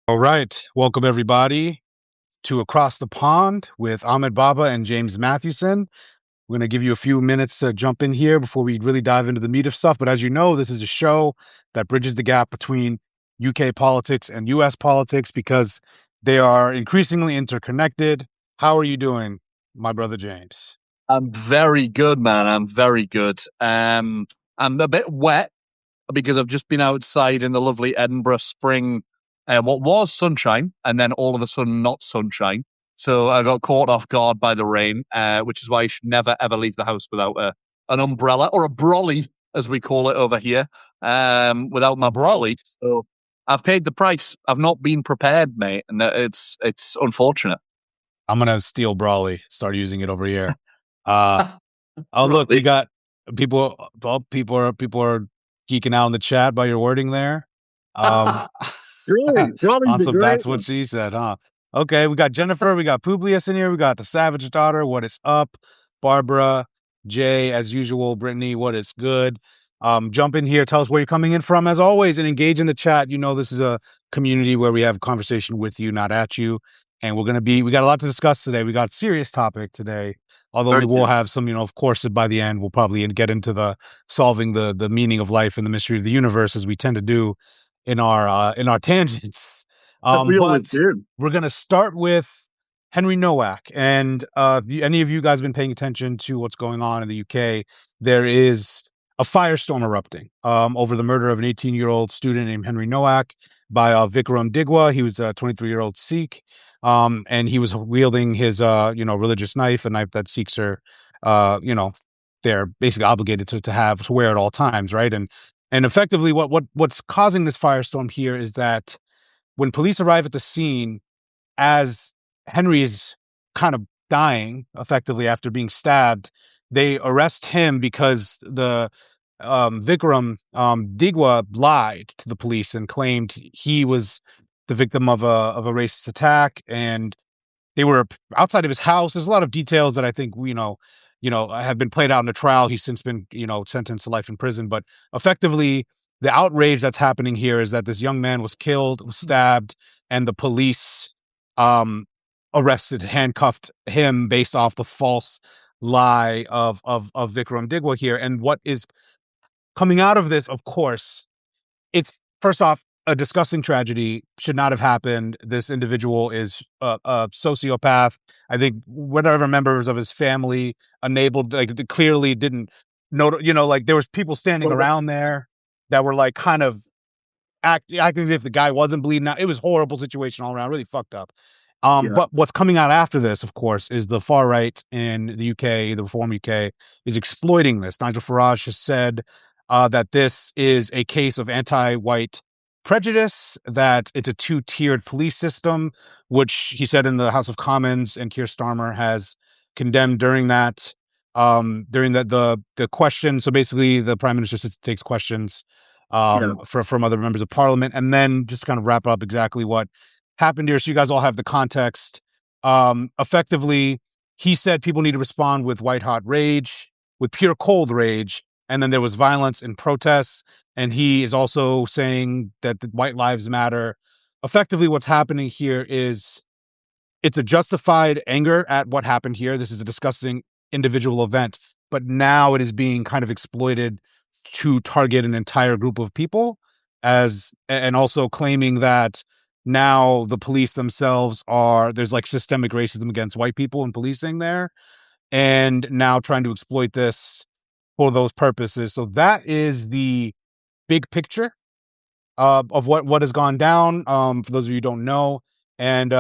All right. Welcome, everybody, to Across the Pond with Ahmed Baba and James Matthewson. We're going to give you a few minutes to jump in here before we really dive into the meat of stuff. But as you know, this is a show that bridges the gap between UK politics and US politics because they are increasingly interconnected. How are you doing, my brother James? I'm very good, man. I'm very good. I'm a bit wet because I've just been outside in the lovely Edinburgh spring, what was sunshine, and then all of a sudden not sunshine. So I got caught off guard by the rain, which is why you should never ever leave the house without an umbrella or a brolly, as we call it over here. Without my brolly, so I've paid the price. I've not been prepared, mate, and it's unfortunate. I'm going to steal Brawley, start using it over here. Oh, look, we Brolly. got people. Well, people are geeking out in the chat by your wording there. Really, On Brolly's a some great that's what one. she said, huh? Okay, we got Jennifer, we got Publius in here, we got the Savage Daughter, what is up? Barbara, Jay, as usual, Brittany, what is good? Jump in here, tell us where you're coming in from, as always, and engage in the chat. You know, this is a community where we have a conversation with you, not at you. And we got a lot to discuss today. We got a serious topic today. Although we Very will good. have some, of course, by the end, we'll probably get into the solving the meaning of life and the mystery of the universe as we tend to do in our tangents. We always But do. we're gonna start with Henry Nowak. And any of you guys been paying attention to what's going on in the UK? There is a firestorm erupting over the murder of an 18-year-old student named Henry Nowak by Vikram Digwa. He was a 23-year-old Sikh, and he was wielding his religious knife, a knife that Sikhs are, they're basically obligated to wear at all times, right? And effectively, what's causing this firestorm here is that when police arrive at the scene, as Henry is kind of dying effectively after being stabbed, they arrest him because the Vikram Digwa lied to the police and claimed he was the victim of a racist attack, and they were outside of his house. There's a lot of details that I think have been played out in the trial. He's since been sentenced to life in prison, but effectively the outrage that's happening here is that this young man was killed, was stabbed, and the police um arrested, handcuffed him based off the false lie of Vikram Digwa here. And what is coming out of this, of course, it's first off a disgusting tragedy, should not have happened. This individual is a sociopath. I think whatever members of his family enabled, like, clearly didn't know, like there was people standing What about around there that were like kind of acting as if the guy wasn't bleeding out. It was a horrible situation all around, really fucked up. yeah, But what's coming out after this, of course, is the far right in the UK, the Reform UK, is exploiting this. Nigel Farage has said that this is a case of anti-white prejudice, that it's a two-tiered police system, which he said in the House of Commons, and Keir Starmer has condemned during the question. So basically, the Prime Minister takes questions yeah, from other members of Parliament, and then just kind of wrap up exactly what happened here, so you guys all have the context. Effectively, he said people need to respond with white hot rage, with pure cold rage, and then there was violence and protests. And he is also saying that the white lives matter. Effectively, what's happening here is it's a justified anger at what happened here. This is a disgusting individual event, but now it is being kind of exploited to target an entire group of people, and also claiming that now the police themselves there's like systemic racism against white people in policing there, and now trying to exploit this for those purposes. So that is the big picture of what has gone down. For those of you who don't know, and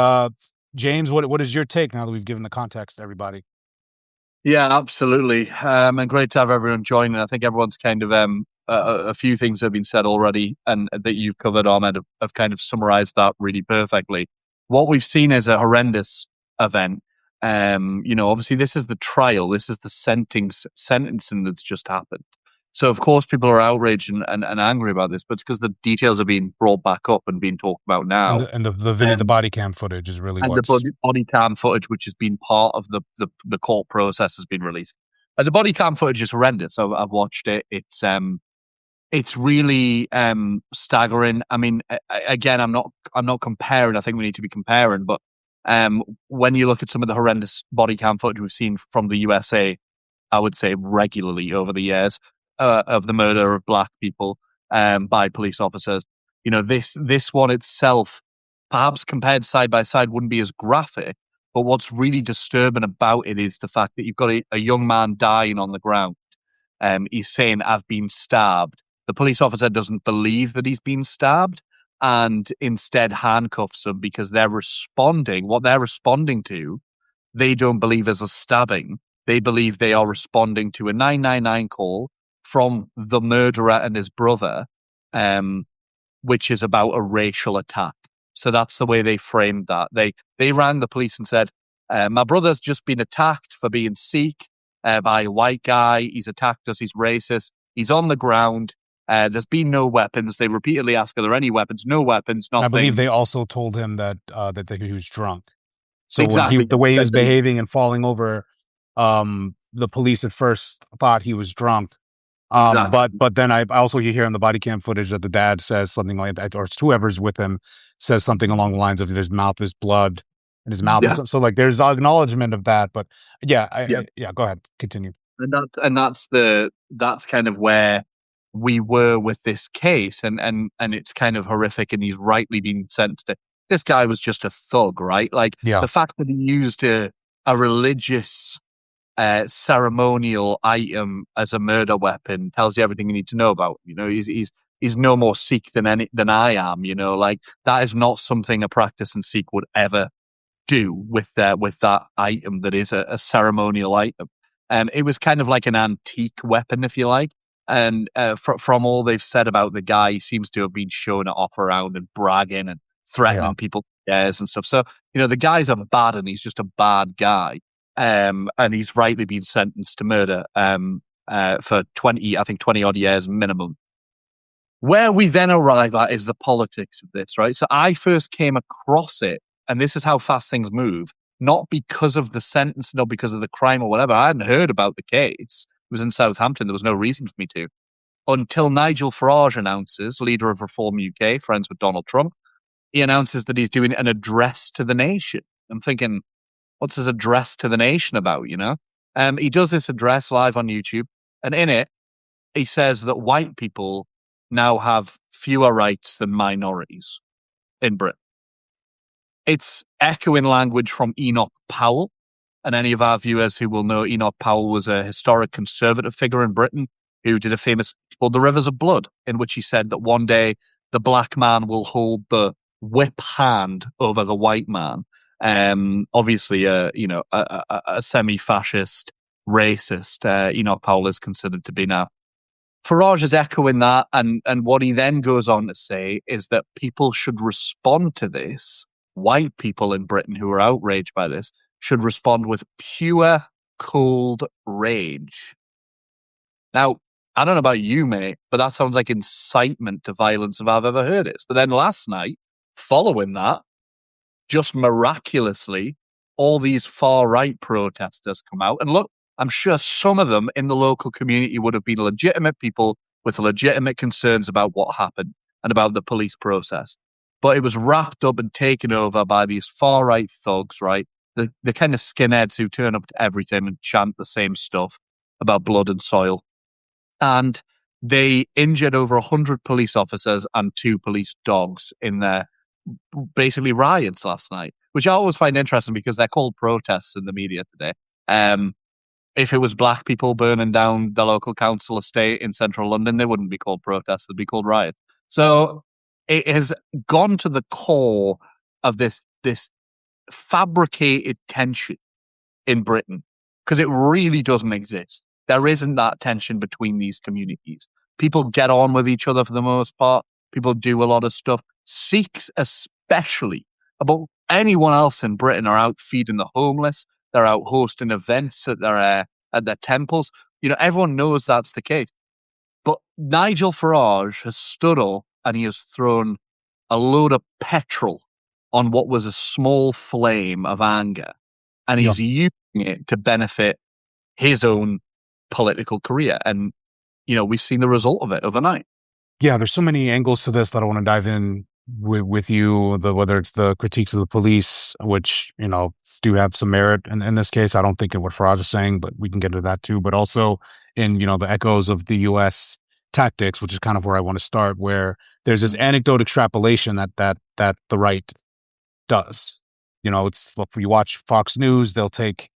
James, what is your take now that we've given the context to everybody? yeah, absolutely. And great to have everyone joining. I think everyone's kind of a few things have been said already, and that you've covered, Ahmed, have kind of summarized that really perfectly. What we've seen is a horrendous event. Obviously, this is the trial. This is the sentencing that's just happened. So, of course, people are outraged and angry about this, but it's because the details are being brought back up and being talked about And now. the Um, body cam footage is really and the what's body cam footage, which has been part of the court process, has been released. The body cam footage is horrendous. I've watched it. it's really staggering. I mean, again, I'm not comparing. I think we need to be comparing, but when you look at some of the horrendous body cam footage we've seen from the USA, I would say regularly over the years of the murder of black people by police officers. You know, this one itself, perhaps compared side by side, wouldn't be as graphic. But what's really disturbing about it is the fact that you've got a young man dying on the ground. He's saying, "I've been stabbed." The police officer doesn't believe that he's been stabbed and instead handcuffs him because what they're responding to, they don't believe is a stabbing. They believe they are responding to a 999 call from the murderer and his brother, which is about a racial attack. So that's the way they framed that. They rang the police and said, "My brother's just been attacked for being Sikh by a white guy. He's attacked us. He's racist. He's on the ground. There's been no weapons." They repeatedly ask, "Are there any weapons?" No weapons, I believe nothing. they also told him that he was drunk. So Exactly. the way he That was behaving and falling over, the police at first thought he was drunk. exactly. But then I also hear in the body cam footage that the dad says something like that, or it's whoever's with him says something along the lines of his mouth is blood in his mouth. Yeah. So like there's acknowledgement of that. But yeah, Yeah. yeah, go ahead, continue. That's kind of where we were with this case, and it's kind of horrific, and he's rightly being sentenced. This guy was just a thug, right? Like Yeah, the fact that he used a religious ceremonial item as a murder weapon tells you everything you need to know about. You know, he's no more Sikh than I am. You know, like that is not something a practicing Sikh would ever do with that item that is a ceremonial item. It was kind of like an antique weapon, if you like. And from all they've said about the guy, he seems to have been showing it off around and bragging and yeah, threatening people and stuff. So, you know, the guy's a bad and he's just a bad guy. And he's rightly been sentenced to murder for 20 odd years minimum. Where we then arrive at is the politics of this, right? So I first came across it, and this is how fast things move, not because of the sentence, not because of the crime or whatever. I hadn't heard about the case. It was in Southampton. There was no reason for me to. Until Nigel Farage announces, leader of Reform UK, friends with Donald Trump, he announces that he's doing an address to the nation. I'm thinking, what's his address to the nation about, you know? He does this address live on YouTube, and in it, he says that white people now have fewer rights than minorities in Britain. It's echoing language from Enoch Powell, and any of our viewers who will know Enoch Powell was a historic conservative figure in Britain who did a famous called The Rivers of Blood, in which he said that one day the black man will hold the whip hand over the white man. Obviously, a semi-fascist, racist. Enoch Powell is considered to be now. Farage is echoing that, and what he then goes on to say is that people should respond to this. White people in Britain who are outraged by this should respond with pure, cold rage. Now, I don't know about you, mate, but that sounds like incitement to violence if I've ever heard it. So then last night, following that, just miraculously, all these far-right protesters come out. And look, I'm sure some of them in the local community would have been legitimate people with legitimate concerns about what happened and about the police process. But it was wrapped up and taken over by these far-right thugs, right? The kind of skinheads who turn up to everything and chant the same stuff about blood and soil. And they injured over 100 police officers and 2 police dogs in their basically riots last night, which I always find interesting because they're called protests in the media today. If it was black people burning down the local council estate in central London, they wouldn't be called protests, they'd be called riots. So it has gone to the core of this fabricated tension in Britain, because it really doesn't exist. There isn't that tension between these communities. People get on with each other for the most part. People do a lot of stuff. Sikhs especially, about anyone else in Britain, are out feeding the homeless. They're out hosting events at their temples. You know, everyone knows that's the case. But Nigel Farage has stood up and he has thrown a load of petrol on what was a small flame of anger, and he's using it to benefit his own political career. And, you know, we've seen the result of it overnight. Yeah, there's so many angles to this that I want to dive in with you. Whether it's the critiques of the police, which do have some merit in this case. I don't think in what Farage is saying, but we can get into that too. But also in the echoes of the U.S. tactics, which is kind of where I want to start. Where there's this anecdote extrapolation that the right does. It's if you watch Fox News, they'll take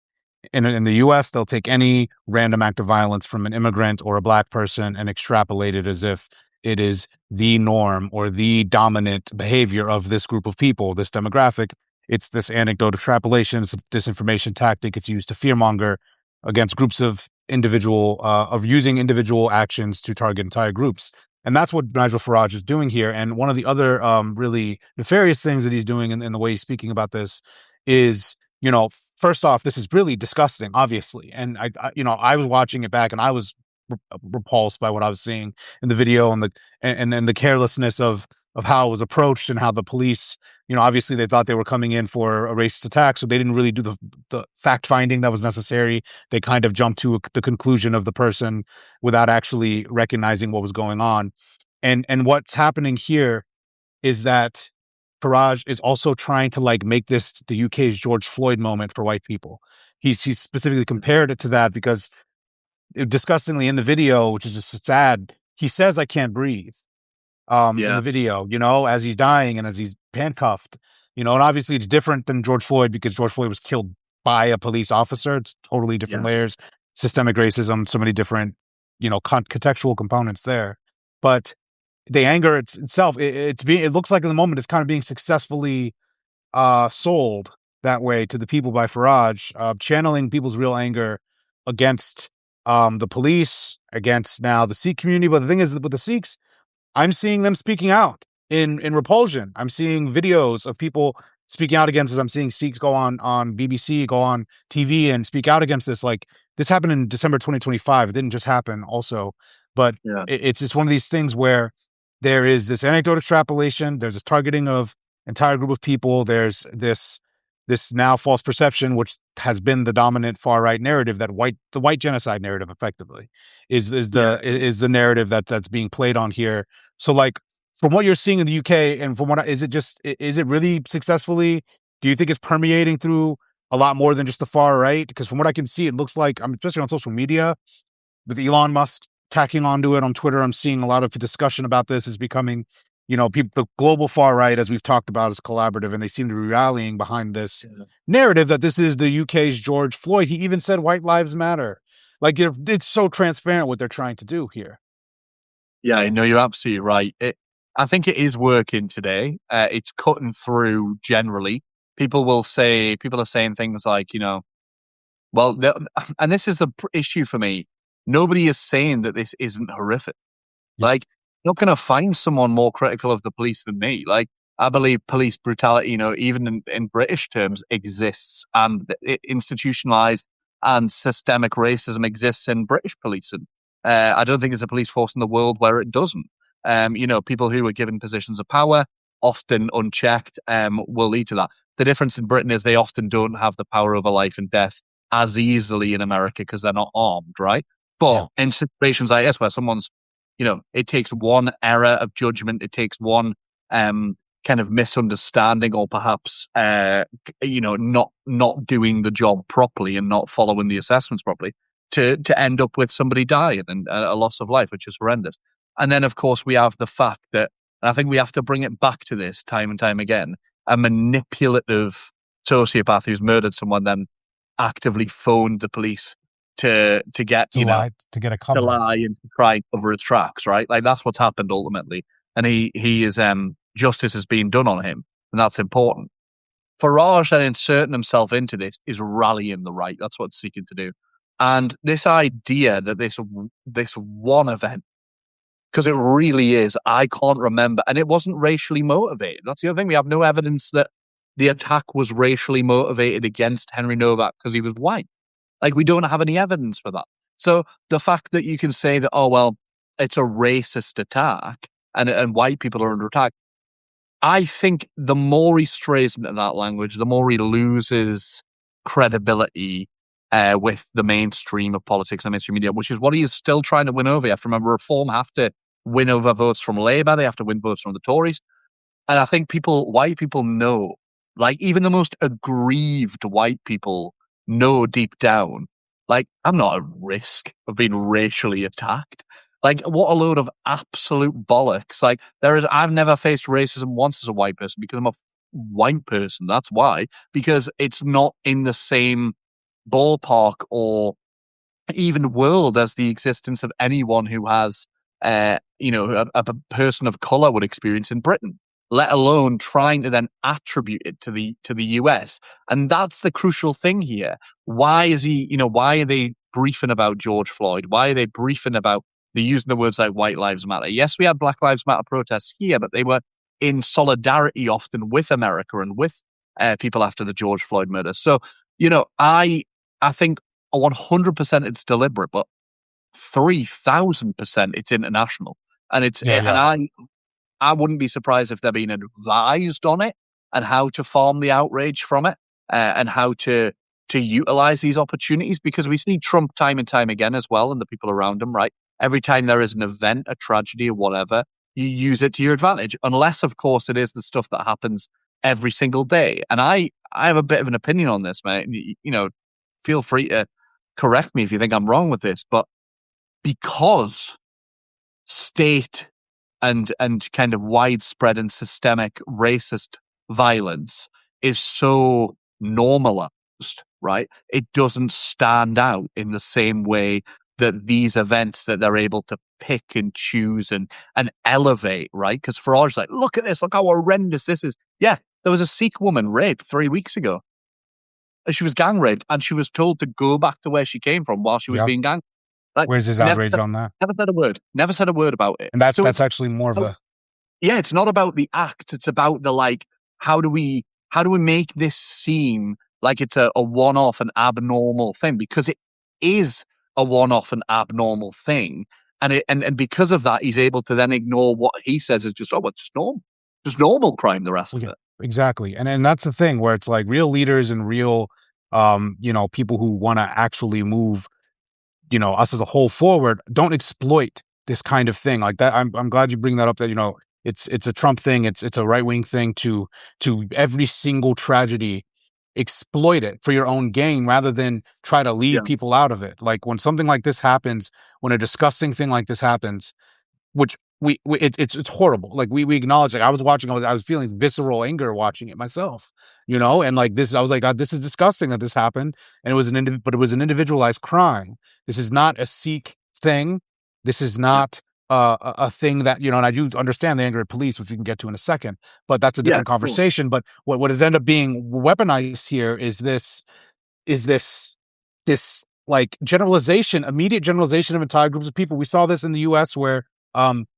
in the US, they'll take any random act of violence from an immigrant or a black person and extrapolate it as if it is the norm or the dominant behavior of this group of people, this demographic. It's this anecdote extrapolation, it's a disinformation tactic. It's used to fearmonger against groups of using individual actions to target entire groups. And that's what Nigel Farage is doing here. And one of the other really nefarious things that he's doing in the way he's speaking about this is, first off, this is really disgusting, obviously. And I was watching it back and I was repulsed by what I was seeing in the video and then the carelessness of how it was approached and how the police, obviously they thought they were coming in for a racist attack. So they didn't really do the fact finding that was necessary. They kind of jumped to the conclusion of the person without actually recognizing what was going on. And what's happening here is that Farage is also trying to make this the UK's George Floyd moment for white people. He's specifically compared it to that because disgustingly in the video, which is just sad, he says, "I can't breathe." In the video, as he's dying and as he's handcuffed, and obviously it's different than George Floyd because George Floyd was killed by a police officer. It's totally different layers, systemic racism, so many different, contextual components there. But the anger itself, it looks like in the moment it's kind of being successfully sold that way to the people by Farage, channeling people's real anger against the police, against now the Sikh community. But the thing is, with the Sikhs, I'm seeing them speaking out in repulsion. I'm seeing videos of people speaking out against this. I'm seeing Sikhs go on BBC, go on TV and speak out against this. Like, this happened in December 2025. It didn't just happen also, but it's just one of these things where there is this anecdote extrapolation. There's this targeting of entire group of people. There's this now false perception, which has been the dominant far right narrative, that the white genocide narrative, effectively, is the narrative that's being played on here. So, from what you're seeing in the UK, and from is it really successfully? Do you think it's permeating through a lot more than just the far right? Because from what I can see, it looks like, especially on social media, with Elon Musk tacking onto it on Twitter, I'm seeing a lot of discussion about this is becoming, people, the global far right, as we've talked about, is collaborative, and they seem to be rallying behind this narrative that this is the UK's George Floyd. He even said white lives matter. It's so transparent what they're trying to do here. Yeah, no, you're absolutely right. I think it is working today. It's cutting through generally. People are saying things like, well, and this is the issue for me. Nobody is saying that this isn't horrific. You're not going to find someone more critical of the police than me. I believe police brutality, even in British terms, exists, and institutionalized and systemic racism exists in British policing. I don't think there's a police force in the world where it doesn't. People who are given positions of power, often unchecked, will lead to that. The difference in Britain is they often don't have the power over life and death as easily in America because they're not armed, right? But in situations like this where someone's, it takes one error of judgment, it takes one kind of misunderstanding, or perhaps not doing the job properly and not following the assessments properly to end up with somebody dying and a loss of life, which is horrendous. And then, of course, we have the fact that, and I think we have to bring it back to this time and time again, a manipulative sociopath who's murdered someone then actively phoned the police to get to lie and to try and cover his tracks, right? That's what's happened ultimately, and he is justice is being done on him, and that's important. Farage then inserting himself into this is rallying the right. That's what it's seeking to do, and this idea that this one event, because it really is, I can't remember, and it wasn't racially motivated. That's the other thing. We have no evidence that the attack was racially motivated against Henry Nowak because he was white. We don't have any evidence for that. So the fact that you can say that, oh, well, it's a racist attack and white people are under attack, I think the more he strays into that language, the more he loses credibility with the mainstream of politics and mainstream media, which is what he is still trying to win over. You have to remember, reform have to win over votes from Labour. They have to win votes from the Tories. And I think white people know, like even the most aggrieved white people know deep down, like I'm not at risk of being racially attacked. Like what a load of absolute bollocks. Like I've never faced racism once as a white person because I'm a white person. That's why, because it's not in the same ballpark or even world as the existence of anyone who has, a person of color would experience in Britain, let alone trying to then attribute it to the US. And that's the crucial thing here. Why are they briefing about George Floyd? Why are they briefing about, they're using the words like White Lives Matter? Yes, we had Black Lives Matter protests here, but they were in solidarity often with America and with people after the George Floyd murder. So, I think 100% it's deliberate, but 3,000% it's international. And I wouldn't be surprised if they're being advised on it and how to farm the outrage from it, and how to utilize these opportunities, because we see Trump time and time again as well, and the people around him, right? Every time there is an event, a tragedy or whatever, you use it to your advantage, unless of course it is the stuff that happens every single day. And I have a bit of an opinion on this, mate. Feel free to correct me if you think I'm wrong with this, but because state and kind of widespread and systemic racist violence is so normalized, right? It doesn't stand out in the same way that these events that they're able to pick and choose and elevate, right? Because Farage's like, look at this, look how horrendous this is. Yeah, there was a Sikh woman raped 3 weeks ago. She was gang raped, and she was told to go back to where she came from while she was being gang. Like, where's his outrage on that? Never said a word. Never said a word about it. And that's actually more of a... Yeah, it's not about the act. It's about the, like, how do we make this seem like it's a one-off and abnormal thing? Because it is a one-off and abnormal thing. And because of that, he's able to then ignore what he says is just, it's just normal. Just normal crime, the rest of it. Exactly. And that's the thing where it's like real leaders and real, people who want to actually move, us as a whole forward, don't exploit this kind of thing like that. I'm glad you bring that up, that, it's a Trump thing. It's a right wing thing to every single tragedy, exploit it for your own gain rather than try to lead people out of it. Like when something like this happens, when a disgusting thing like this happens, which it's horrible. Like we acknowledge, like I was watching, I was feeling visceral anger watching it myself, and like this, I was like, God, this is disgusting that this happened. And it was but it was an individualized crime. This is not a Sikh thing. This is not a thing that, and I do understand the anger at police, which we can get to in a second, but that's a different conversation. Cool. But what has ended up being weaponized here is this like generalization, immediate generalization of entire groups of people. We saw this in the US where,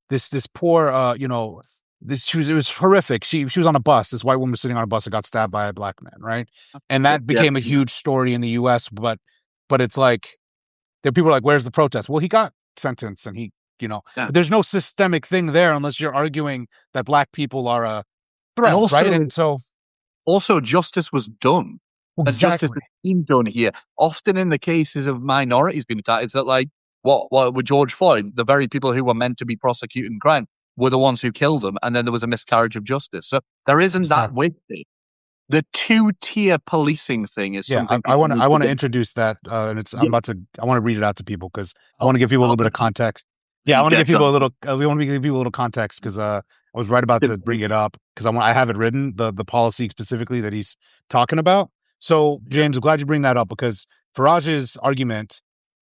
this poor, it was horrific. She was on a bus. This white woman was sitting on a bus and got stabbed by a black man, right? And that became a huge story in the US, but it's like, there are people like, where's the protest? Well, he got sentenced and but there's no systemic thing there unless you're arguing that black people are a threat, right? And so also justice was done. Exactly. Justice has been done here. Often in the cases of minorities being attacked, is that like, what with George Floyd, the very people who were meant to be prosecuting crime were the ones who killed them, and then there was a miscarriage of justice. So there isn't that weight there. The two-tier policing thing is something. I want to introduce that, and I want to read it out to people because I want to give people a little bit of context. Yeah, I want to give people a little. We want to give people a little context because I was right about to bring it up because I have it written, the policy specifically that he's talking about. So James, I'm glad you bring that up because Farage's argument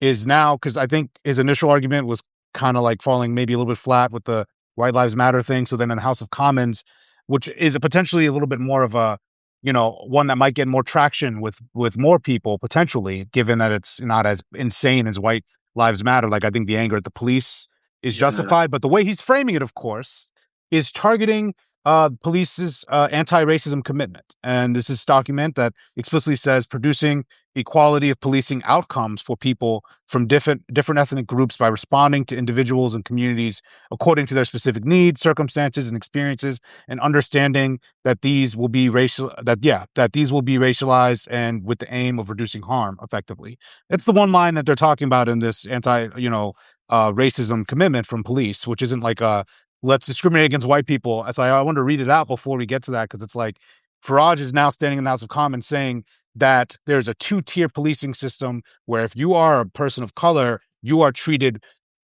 is now, because I think his initial argument was kind of like falling maybe a little bit flat with the White Lives Matter thing. So then in the House of Commons, which is potentially a little bit more of a, one that might get more traction with more people potentially, given that it's not as insane as White Lives Matter. Like I think the anger at the police is justified, but the way he's framing it, of course, is targeting police's anti-racism commitment. And this is a document that explicitly says producing equality of policing outcomes for people from different ethnic groups by responding to individuals and communities according to their specific needs, circumstances, and experiences, and understanding that these will be racialized and with the aim of reducing harm effectively. It's the one line that they're talking about in this racism commitment from police, which isn't like a let's discriminate against white people. So I want to read it out before we get to that, because it's like Farage is now standing in the House of Commons saying that there's a two-tier policing system where if you are a person of color, you are treated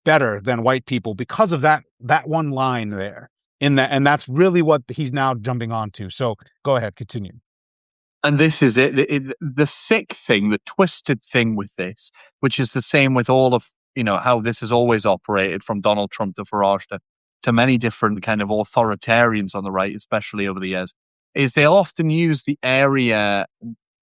better than white people because of that one line there in that, and that's really what he's now jumping onto. So go ahead, continue. And this is it. The sick thing, the twisted thing with this, which is the same with all of, how this has always operated from Donald Trump to Farage to many different kind of authoritarians on the right, especially over the years, is they'll often use the area,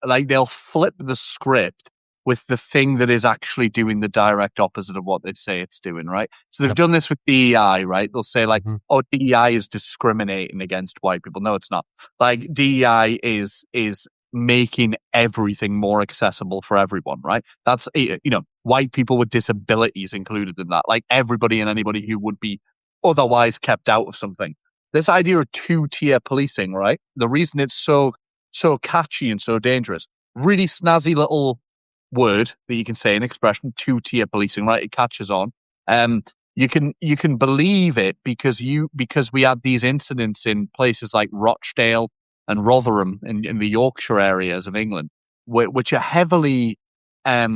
like they'll flip the script with the thing that is actually doing the direct opposite of what they say it's doing, right? So they've done this with DEI, right? They'll say like, oh, DEI is discriminating against white people. No, it's not. Like DEI is making everything more accessible for everyone, right? That's, white people with disabilities included in that, like everybody and anybody who would be otherwise kept out of something. This idea of two-tier policing, right? The reason it's so catchy and so dangerous, really snazzy little word that you can say, an expression, two-tier policing, right? It catches on. You can believe it because we had these incidents in places like Rochdale and Rotherham in the Yorkshire areas of England, which are heavily a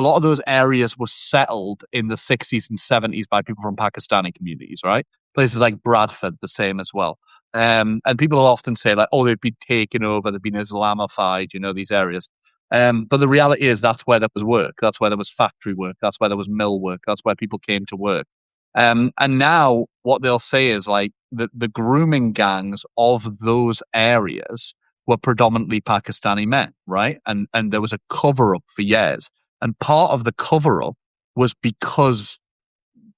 lot of those areas were settled in the 60s and 70s by people from Pakistani communities, right? Places like Bradford, the same as well. And people will often say like, oh, they've been taken over, they've been Islamified, these areas. But the reality is that's where there was work. That's where there was factory work. That's where there was mill work. That's where people came to work. And now what they'll say is like the grooming gangs of those areas were predominantly Pakistani men, right? And there was a cover-up for years. And part of the cover-up was because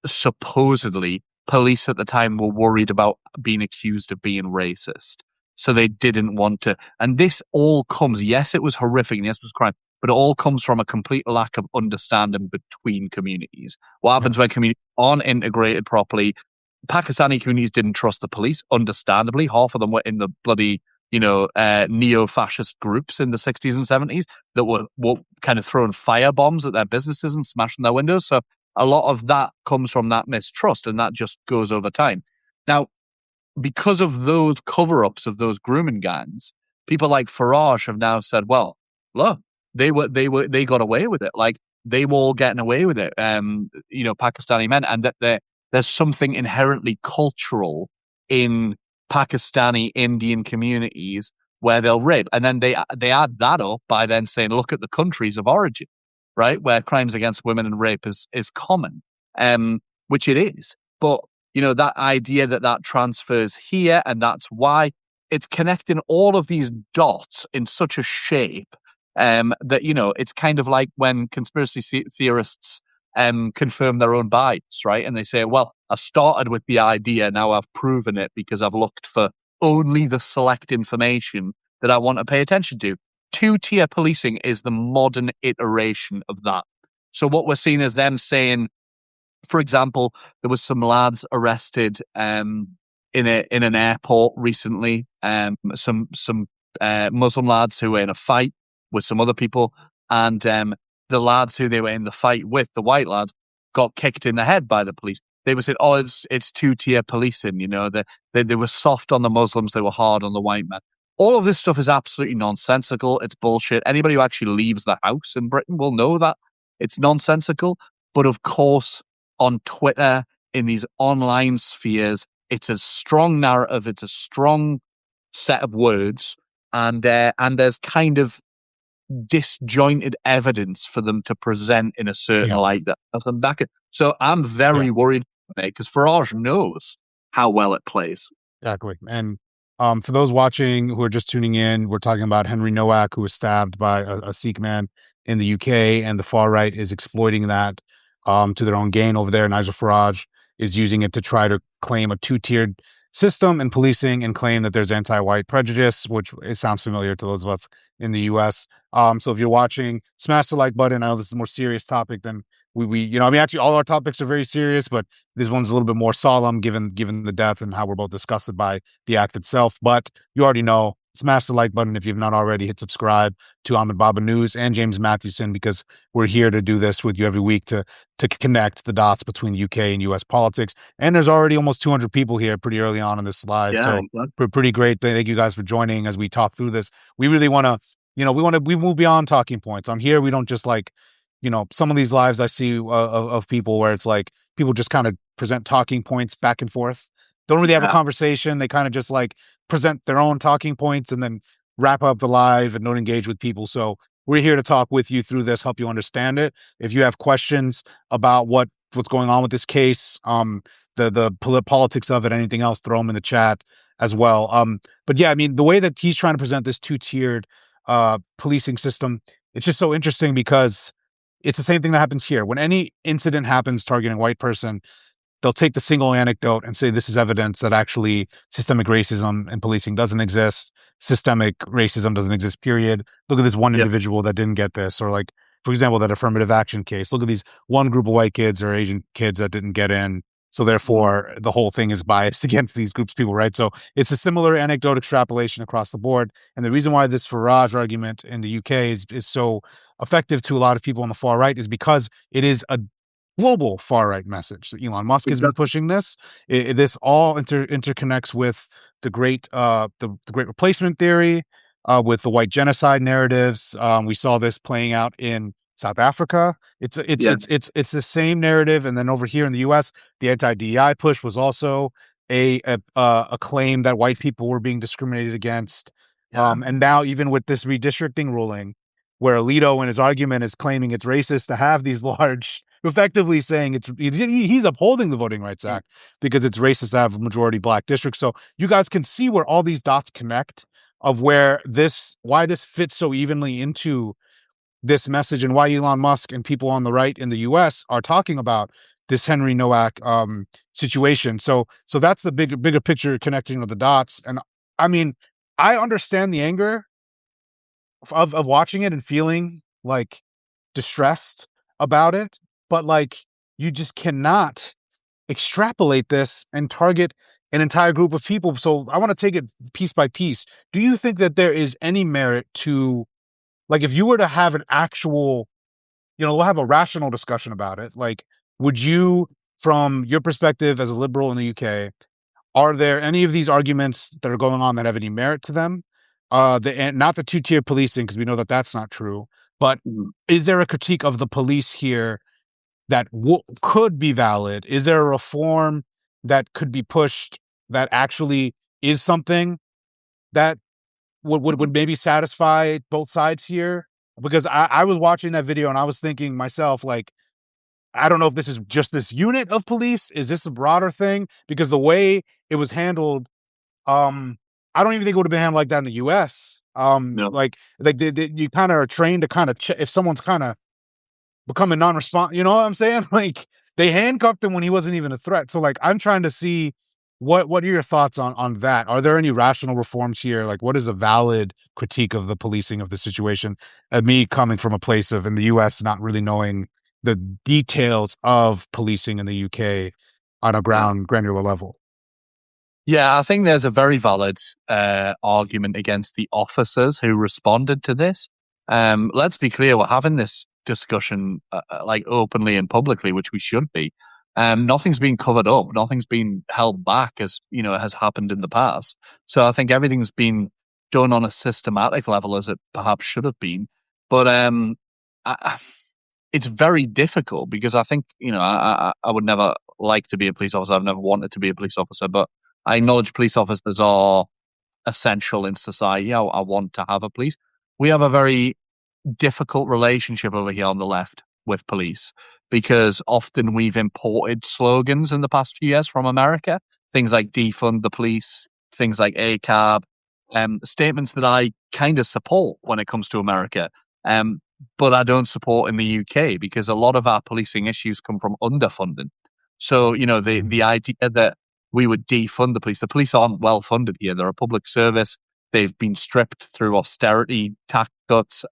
supposedly police at the time were worried about being accused of being racist. So they didn't want to. And this all comes, yes, it was horrific, and yes, it was crime, but it all comes from a complete lack of understanding between communities. What happens when communities aren't integrated properly? Pakistani communities didn't trust the police, understandably. Half of them were in the bloody, neo-fascist groups in the 60s and 70s that were kind of throwing firebombs at their businesses and smashing their windows. So a lot of that comes from that mistrust, and that just goes over time. Now, because of those cover-ups of those grooming gangs, people like Farage have now said, well, look, they got away with it. Like, they were all getting away with it, Pakistani men, and that there's something inherently cultural in Pakistani Indian communities where they'll rape. And then they add that up by then saying, look at the countries of origin, right, where crimes against women and rape is common, which it is. But, that idea that transfers here, and that's why it's connecting all of these dots in such a shape that, it's kind of like when conspiracy theorists confirm their own bias, right? And they say, well, I started with the idea, now I've proven it because I've looked for only the select information that I want to pay attention to. Two-tier policing is the modern iteration of that. So what we're seeing is them saying, for example, there was some lads arrested in an airport recently, some Muslim lads who were in a fight with some other people, and the lads who they were in the fight with, the white lads, got kicked in the head by the police. They were saying, oh, it's two-tier policing, they were soft on the Muslims, they were hard on the white men. All of this stuff is absolutely nonsensical. It's bullshit. Anybody who actually leaves the house in Britain will know that it's nonsensical. But of course, on Twitter, in these online spheres, it's a strong narrative. It's a strong set of words, and there's kind of disjointed evidence for them to present in a certain light that doesn't back it. So I'm very worried, because Farage knows how well it plays. Exactly. And for those watching who are just tuning in, we're talking about Henry Nowak, who was stabbed by a Sikh man in the UK, and the far right is exploiting that to their own gain over there. Nigel Farage is using it to try to claim a two-tiered system in policing and claim that there's anti-white prejudice, which it sounds familiar to those of us in the U.S. So if you're watching, smash the like button. I know this is a more serious topic than actually all our topics are very serious, but this one's a little bit more solemn given the death and how we're both disgusted by the act itself. But you already know smash the like button if you've not already. Hit subscribe to Ahmed Baba News and James Matthewson, because we're here to do this with you every week to connect the dots between UK and US politics. And there's already almost 200 people here pretty early on in this live. Yeah, So exactly. pretty great. Thank you guys for joining as we talk through this. We really want to, we move beyond talking points. On here, we don't just like, some of these lives I see of people where it's like people just kind of present talking points back and forth. Don't really have a Yeah. conversation. They kind of just like present their own talking points and then wrap up the live and don't engage with people. So we're here to talk with you through this, help you understand it. If you have questions about what's going on with this case, the politics of it, anything else, throw them in the chat as well. But yeah, I mean, the way that he's trying to present this two-tiered policing system, it's just so interesting because it's the same thing that happens here. When any incident happens targeting a white person, they'll take the single anecdote and say this is evidence that actually systemic racism in policing doesn't exist. Systemic racism doesn't exist, period. Look at this one Yep. individual that didn't get this. Or like, for example, that affirmative action case. Look at these one group of white kids or Asian kids that didn't get in. So therefore, the whole thing is biased against these groups of people, right? So it's a similar anecdote extrapolation across the board. And the reason why this Farage argument in the UK is so effective to a lot of people on the far right is because it is a global far right message. So Elon Musk has been Exactly. pushing this. This all interconnects with the great the great replacement theory, with the white genocide narratives. We saw this playing out in South Africa. Yeah. It's the same narrative, and then over here in the U.S., the anti-DEI push was also a claim that white people were being discriminated against. Yeah. And now even with this redistricting ruling, where Alito in his argument is claiming it's racist to have these large, effectively saying he's upholding the Voting Rights Act because it's racist to have majority black districts. So you guys can see where all these dots connect of why this fits so evenly into this message and why Elon Musk and people on the right in the US are talking about this Henry Nowak situation. So that's the bigger picture connecting of the dots. And I mean, I understand the anger of watching it and feeling like distressed about it, but like you just cannot extrapolate this and target an entire group of people. So I want to take it piece by piece. Do you think that there is any merit to, like, if you were to have an actual, we'll have a rational discussion about it. Like, would you, from your perspective as a liberal in the UK, are there any of these arguments that are going on that have any merit to them? And not the two-tier policing, because we know that that's not true. But Mhm. is there a critique of the police here that could be valid? Is there a reform that could be pushed that actually is something that would maybe satisfy both sides here? Because I was watching that video and I was thinking myself, like, I don't know if this is just this unit of police. Is this a broader thing? Because the way it was handled, I don't even think it would have been handled like that in the US. No. Like you kind of are trained to kind of if someone's kind of becoming non-responsive, you know what I'm saying? Like they handcuffed him when he wasn't even a threat. So like I'm trying to see what are your thoughts on that? Are there any rational reforms here? Like what is a valid critique of the policing of the situation? Me coming from a place of in the US not really knowing the details of policing in the UK on a Yeah. granular level. Yeah, I think there's a very valid argument against the officers who responded to this. Let's be clear, we're having this discussion like openly and publicly, which we should be. Nothing's been covered up, nothing's been held back as has happened in the past. So I think everything's been done on a systematic level as it perhaps should have been. But it's very difficult because I think I would never like to be a police officer. I've never wanted to be a police officer, but I acknowledge police officers are essential in society. I want to have a police. We have a very difficult relationship over here on the left with police because often we've imported slogans in the past few years from America. Things like defund the police, things like ACAB, statements that I kind of support when it comes to America. But I don't support in the UK because a lot of our policing issues come from underfunding. So, the idea that we would defund the police aren't well funded here. They're a public service. They've been stripped through austerity tax cuts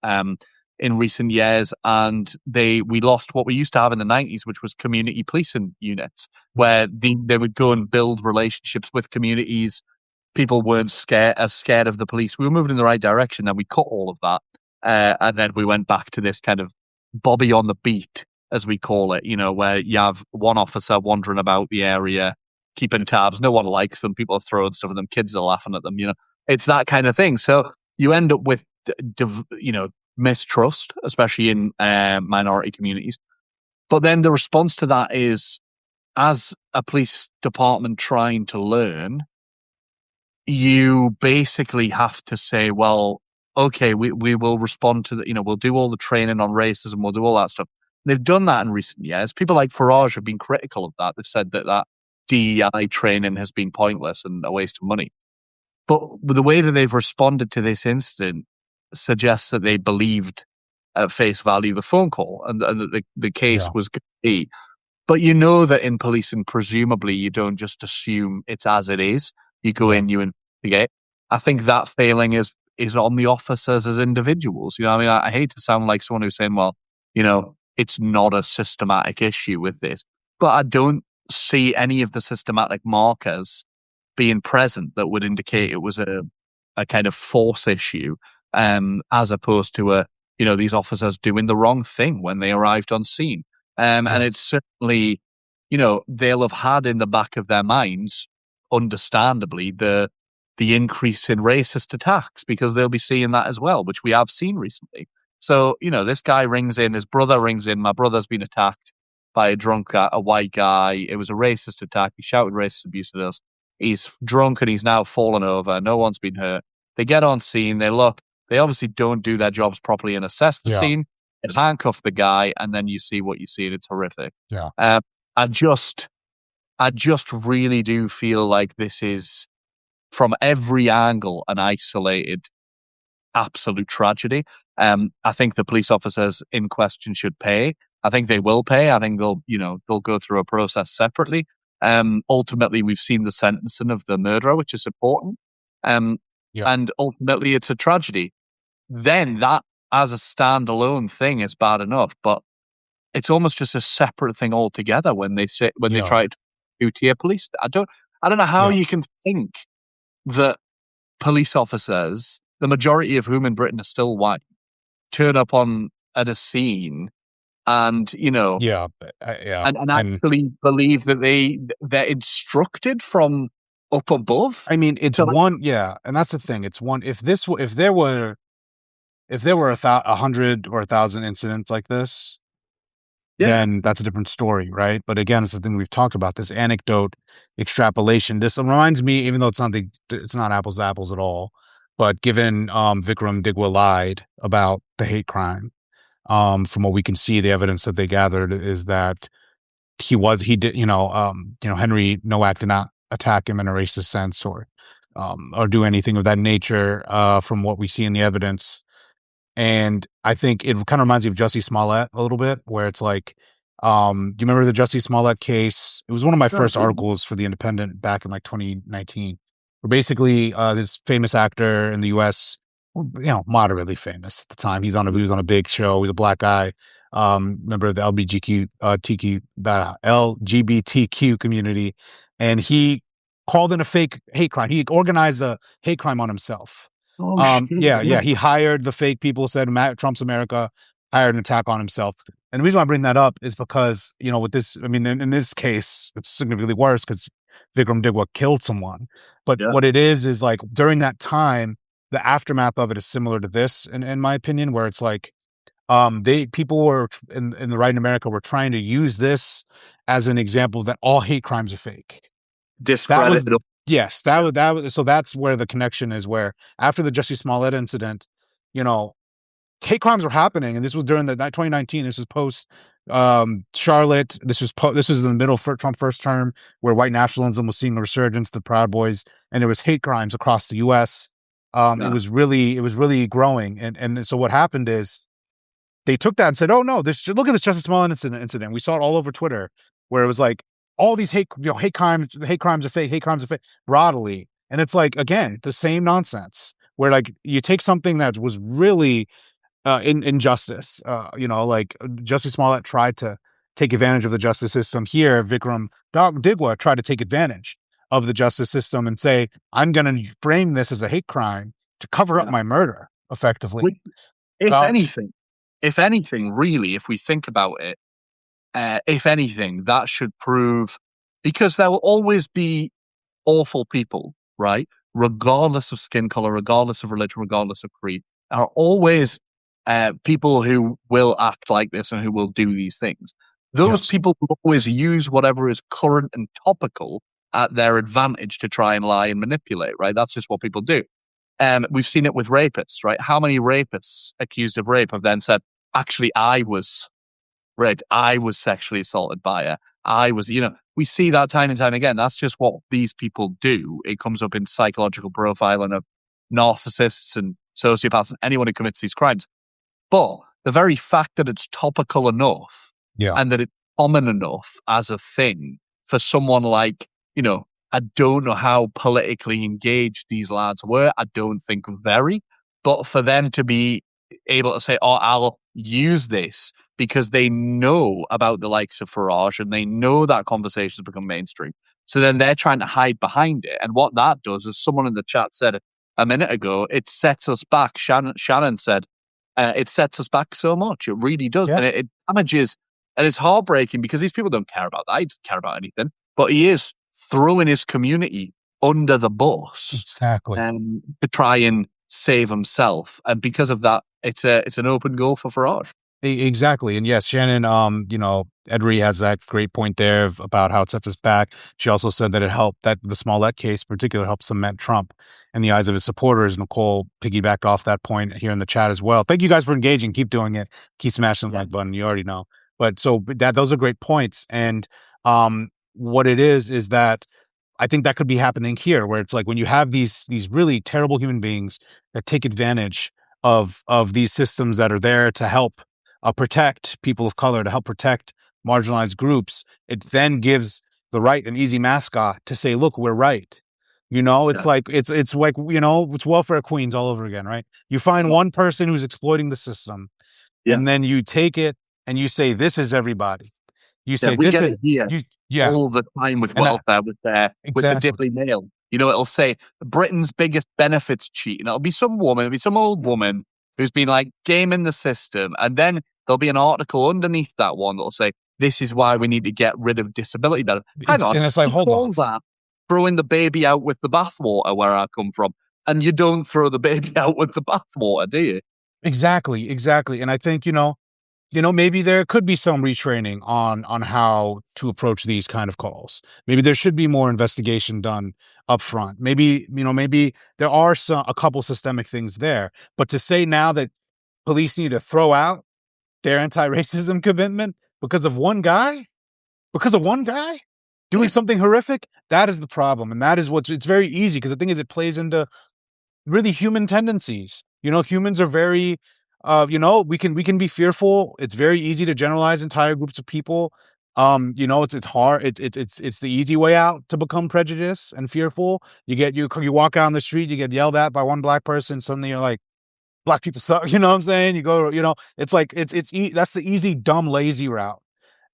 in recent years, and we lost what we used to have in the 90s, which was community policing units, where they would go and build relationships with communities, people weren't scared of the police. We were moving in the right direction. Then we cut all of that, and then we went back to this kind of Bobby on the beat, as we call it. Where you have one officer wandering about the area, keeping tabs. No one likes them. People are throwing stuff at them. Kids are laughing at them. It's that kind of thing. So you end up with mistrust, especially in minority communities. But then the response to that is, as a police department trying to learn, you basically have to say, well, okay, we will respond to we'll do all the training on racism, we'll do all that stuff. They've done that in recent years. People like Farage have been critical of that. They've said that DEI training has been pointless and a waste of money. But the way that they've responded to this incident suggests that they believed at face value the phone call and that the case was going to be. But that in policing, presumably, you don't just assume it's as it is. You go in, you investigate. I think that failing is on the officers as individuals. I hate to sound like someone who's saying, well, it's not a systematic issue with this. But I don't see any of the systematic markers being present that would indicate it was a kind of force issue, as opposed to these officers doing the wrong thing when they arrived on scene. And it's certainly, they'll have had in the back of their minds, understandably, the increase in racist attacks, because they'll be seeing that as well, which we have seen recently. So, this guy rings in, his brother rings in, my brother's been attacked by a white guy. It was a racist attack. He shouted racist abuse at us. He's drunk and he's now fallen over. No one's been hurt. They get on scene. They look. They obviously don't do their jobs properly and assess the scene. They handcuff the guy, and then you see what you see, and it's horrific. I just really do feel like this is, from every angle, an isolated, absolute tragedy. I think the police officers in question should pay. I think they will pay. I think they'll go through a process separately. Ultimately, we've seen the sentencing of the murderer, which is important. And ultimately, it's a tragedy. Then that, as a standalone thing, is bad enough, but it's almost just a separate thing altogether when they try to do tier police. I don't know how you can think that police officers, the majority of whom in Britain are still white, turn up at a scene and and actually believe that they're instructed from up above. I mean, it's and that's the thing. It's one. If there were 100 or 1,000 incidents like this, then that's a different story, right? But again, it's the thing we've talked about, this anecdote extrapolation. This reminds me, even though it's not apples to apples at all, but given Vikram Digwa lied about the hate crime, from what we can see, the evidence that they gathered is that Henry Nowak did not attack him in a racist sense or do anything of that nature, from what we see in the evidence. And I think it kind of reminds me of Jussie Smollett a little bit, where it's like, do you remember the Jussie Smollett case? It was one of my first articles for The Independent back in 2019, where basically this famous actor in the U.S., moderately famous at the time. He was on a big show. He's a black guy, member of the LGBTQ community, and he called in a fake hate crime. He organized a hate crime on himself. He hired the fake people, said Trump's America, hired an attack on himself. And the reason why I bring that up is because, with this, I mean, in this case, it's significantly worse because Vikram Digwa killed someone. But what it is like during that time, the aftermath of it is similar to this, in my opinion, where it's like, people were in the right in America were trying to use this as an example that all hate crimes are fake. Discredit. Yes, that was so that's where the connection is, where after the Jussie Smollett incident, hate crimes were happening, and this was during the 2019. This was post Charlotte. This was in the middle of Trump first term, where white nationalism was seeing a resurgence, the Proud Boys, and there was hate crimes across the U.S. It was really growing, and so what happened is they took that and said, "Oh no, look at this Jussie Smollett incident." We saw it all over Twitter, where it was like, all these hate crimes are fake, broadly. And it's like, again, the same nonsense, where like you take something that was really injustice, like Jussie Smollett tried to take advantage of the justice system. Here, Vikram Digwa tried to take advantage of the justice system and say, I'm going to frame this as a hate crime to cover up Yeah. my murder, effectively. Which, if Uh, anything, really, if we think about it, if anything, that should prove, because there will always be awful people, right? Regardless of skin color, regardless of religion, regardless of creed, are always people who will act like this and who will do these things. Those yes. people will always use whatever is current and topical at their advantage to try and lie and manipulate, right? That's just what people do. We've seen it with rapists, right? How many rapists accused of rape have then said, actually, I was raped, I was sexually assaulted by her, I was, we see that time and time again. That's just what these people do. It comes up in psychological profiling of narcissists and sociopaths and anyone who commits these crimes. But the very fact that it's topical enough Yeah. and that it's common enough as a thing for someone like, I don't know how politically engaged these lads were. I don't think very. But for them to be able to say, oh, I'll use this because they know about the likes of Farage and they know that conversation has become mainstream. So then they're trying to hide behind it. And what that does, as someone in the chat said a minute ago, it sets us back. Shannon said, it sets us back so much. It really does. Yeah. And it damages, and it's heartbreaking because these people don't care about that. He doesn't care about anything. But he is throwing his community under the bus Exactly. to try and save himself. And because of that, it's an open goal for Farage. Exactly. And yes, Shannon, Edry has that great point there about how it sets us back. She also said that it helped, that the Smollett case in particular helped cement Trump in the eyes of his supporters. Nicole piggybacked off that point here in the chat as well. Thank you guys for engaging. Keep doing it. Keep smashing the like button. You already know. But so those are great points. And what it is that I think that could be happening here, where it's like when you have these really terrible human beings that take advantage of these systems that are there to help protect people of color, to help protect marginalized groups, it then gives the right an easy mascot to say, look, we're right. It's like it's like, it's welfare queens all over again, right? You find one person who's exploiting the system, and then you take it and you say, this is everybody. You say, we this get is it here all the time with And that- welfare, with the exactly. Daily Mail. It'll say Britain's biggest benefits cheat, and it'll be some woman, it'll be some old woman who's been like gaming the system, and then there'll be an article underneath that one that'll say, this is why we need to get rid of disability benefits. Hang on, And it's like, hold on. that throwing the baby out with the bathwater where I come from, and you don't throw the baby out with the bathwater, do you? Exactly. And I think, maybe there could be some retraining on how to approach these kind of calls. Maybe there should be more investigation done up front. Maybe there are a couple systemic things there. But to say now that police need to throw out their anti-racism commitment because of one guy doing something horrific, that is the problem. And that is it's very easy, because the thing is, it plays into really human tendencies. Humans are very, we can be fearful. It's very easy to generalize entire groups of people. It's hard. It's the easy way out to become prejudiced and fearful. You walk out on the street, you get yelled at by one black person, suddenly you're like, black people suck. You know what I'm saying? You go, it's like that's the easy, dumb, lazy route.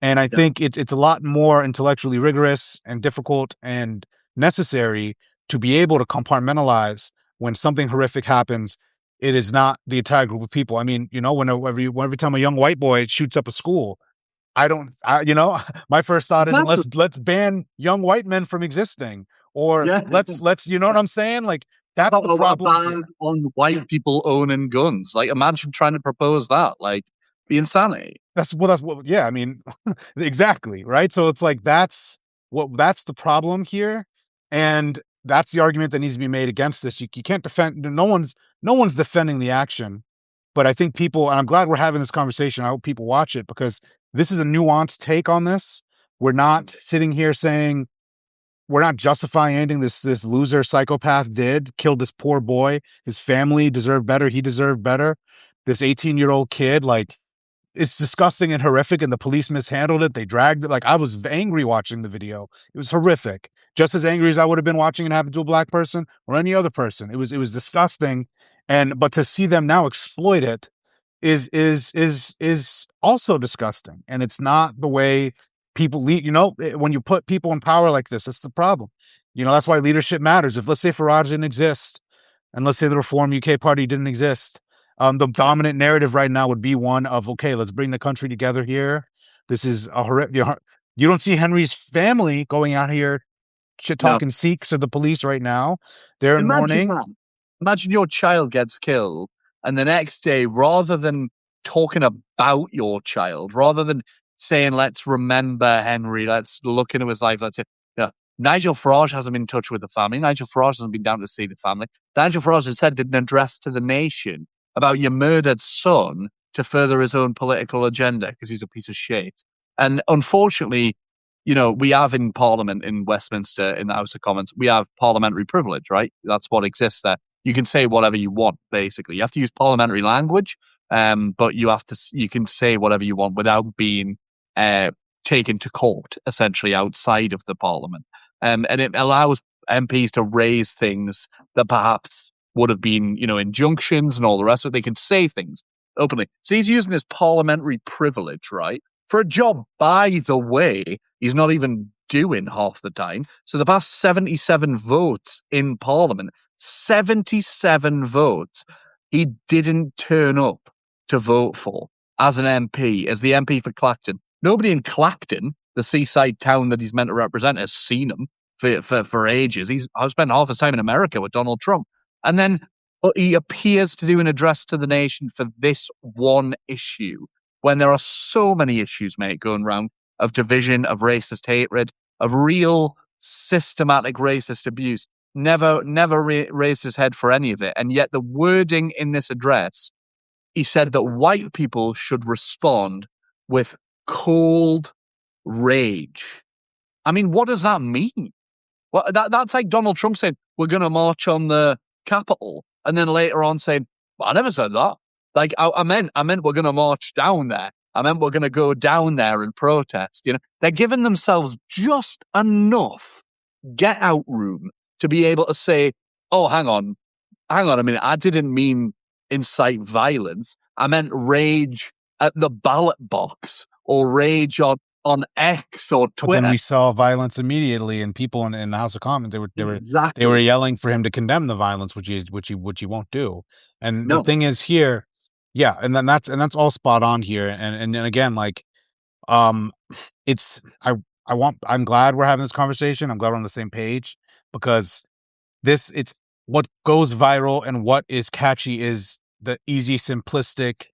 And I think it's a lot more intellectually rigorous and difficult and necessary to be able to compartmentalize when something horrific happens. It is not the entire group of people. I mean, every time a young white boy shoots up a school, my first thought isn't let's ban young white men from existing, or let's, you know what I'm saying? Like, that's the problem here. On white people owning guns. Like, imagine trying to propose that. Like, the insanity. I mean, exactly, right? So it's like that's the problem here, and that's the argument that needs to be made against this. You can't defend. No one's defending the action, but I think people, and I'm glad we're having this conversation. I hope people watch it, because this is a nuanced take on this. We're not sitting here saying, we're not justifying anything this loser psychopath killed this poor boy. His family deserved better. He deserved better. This 18-year-old kid, like, it's disgusting and horrific, and the police mishandled it. They dragged it. Like, I was angry watching the video. It was horrific. Just as angry as I would have been watching it happen to a black person or any other person. It was disgusting. But to see them now exploit it is also disgusting. And it's not the way people lead. When you put people in power like this, that's the problem. That's why leadership matters. If, let's say, Farage didn't exist, and let's say the Reform UK Party didn't exist, the dominant narrative right now would be one of, okay, let's bring the country together here. This is a horrific. You don't see Henry's family going out here shit No. talking Sikhs or the police right now. They're in Imagine mourning. that. Imagine your child gets killed, and the next day, rather than talking about your child, rather than saying, let's remember Henry, let's look into his life, let's say, Nigel Farage hasn't been in touch with the family. Nigel Farage hasn't been down to see the family. Nigel Farage instead did an address to the nation about your murdered son to further his own political agenda because he's a piece of shit. And unfortunately, we have in Parliament in Westminster, in the House of Commons, we have parliamentary privilege, right? That's what exists there. You can say whatever you want, basically. You have to use parliamentary language, but you can say whatever you want without being taken to court, essentially, outside of the Parliament. And it allows MPs to raise things that perhaps would have been, injunctions and all the rest of it. They can say things openly. So he's using his parliamentary privilege, right? For a job, by the way, he's not even doing half the time. So the past 77 votes in Parliament, 77 votes, he didn't turn up to vote for as an MP, as the MP for Clacton. Nobody in Clacton, the seaside town that he's meant to represent, has seen him for ages. I've spent half his time in America with Donald Trump. And then he appears to do an address to the nation for this one issue, when there are so many issues, mate, going around of division, of racist hatred, of real systematic racist abuse. Never raised his head for any of it. And yet the wording in this address, he said that white people should respond with cold rage. I mean, what does that mean? Well, that's like Donald Trump saying, we're going to march on the Capitol. And then later on saying, well, I never said that. Like, I meant we're going to march down there. I meant we're going to go down there and protest. They're giving themselves just enough get out room to be able to say, oh, hang on a minute. I didn't mean incite violence. I meant rage at the ballot box or rage on X or Twitter. But then we saw violence immediately, and people in the House of Commons Exactly. they were yelling for him to condemn the violence, which he won't do. And No. the thing is here, yeah, and then that's all spot on here. And again, like, it's I'm glad we're having this conversation. I'm glad we're on the same page, because it's what goes viral and what is catchy is the easy, simplistic,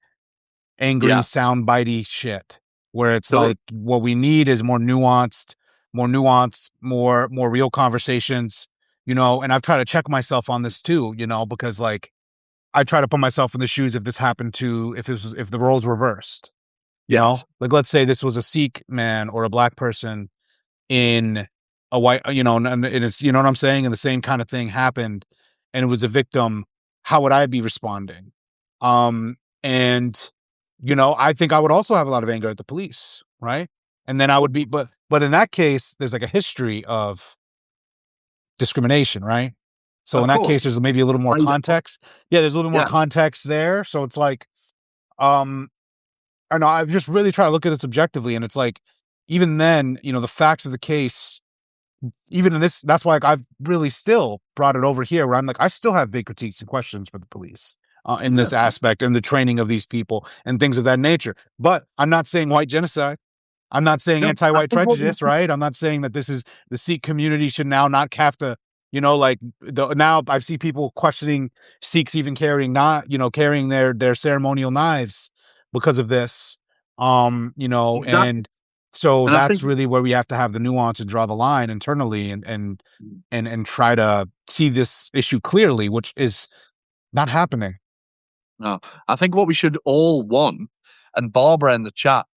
angry, soundbitey shit, where it's like, what we need is more nuanced, more real conversations, and I've tried to check myself on this too, because like, I try to put myself in the shoes if this happened if the roles reversed, like, let's say this was a Sikh man or a black person in a white, and it's, what I'm saying? And the same kind of thing happened and it was a victim, how would I be responding? And I think I would also have a lot of anger at the police, right? And then I would be, but in that case, there's like a history of discrimination, right? So in that case, there's maybe a little more context. Yeah, there's a little bit more context there. So it's like, I don't know, I've just really tried to look at this objectively, and it's like, even then, the facts of the case, even in this, that's why I've really still brought it over here, where I'm like, I still have big critiques and questions for the police in this aspect, and the training of these people and things of that nature. But I'm not saying white genocide. I'm not saying anti-white prejudice, right? I'm not saying that this is the Sikh community should now not have to, now I see people questioning Sikhs even carrying their ceremonial knives because of this, Exactly. and so that's really where we have to have the nuance and draw the line internally and try to see this issue clearly, which is not happening. No, I think what we should all want, and Barbara in the chat,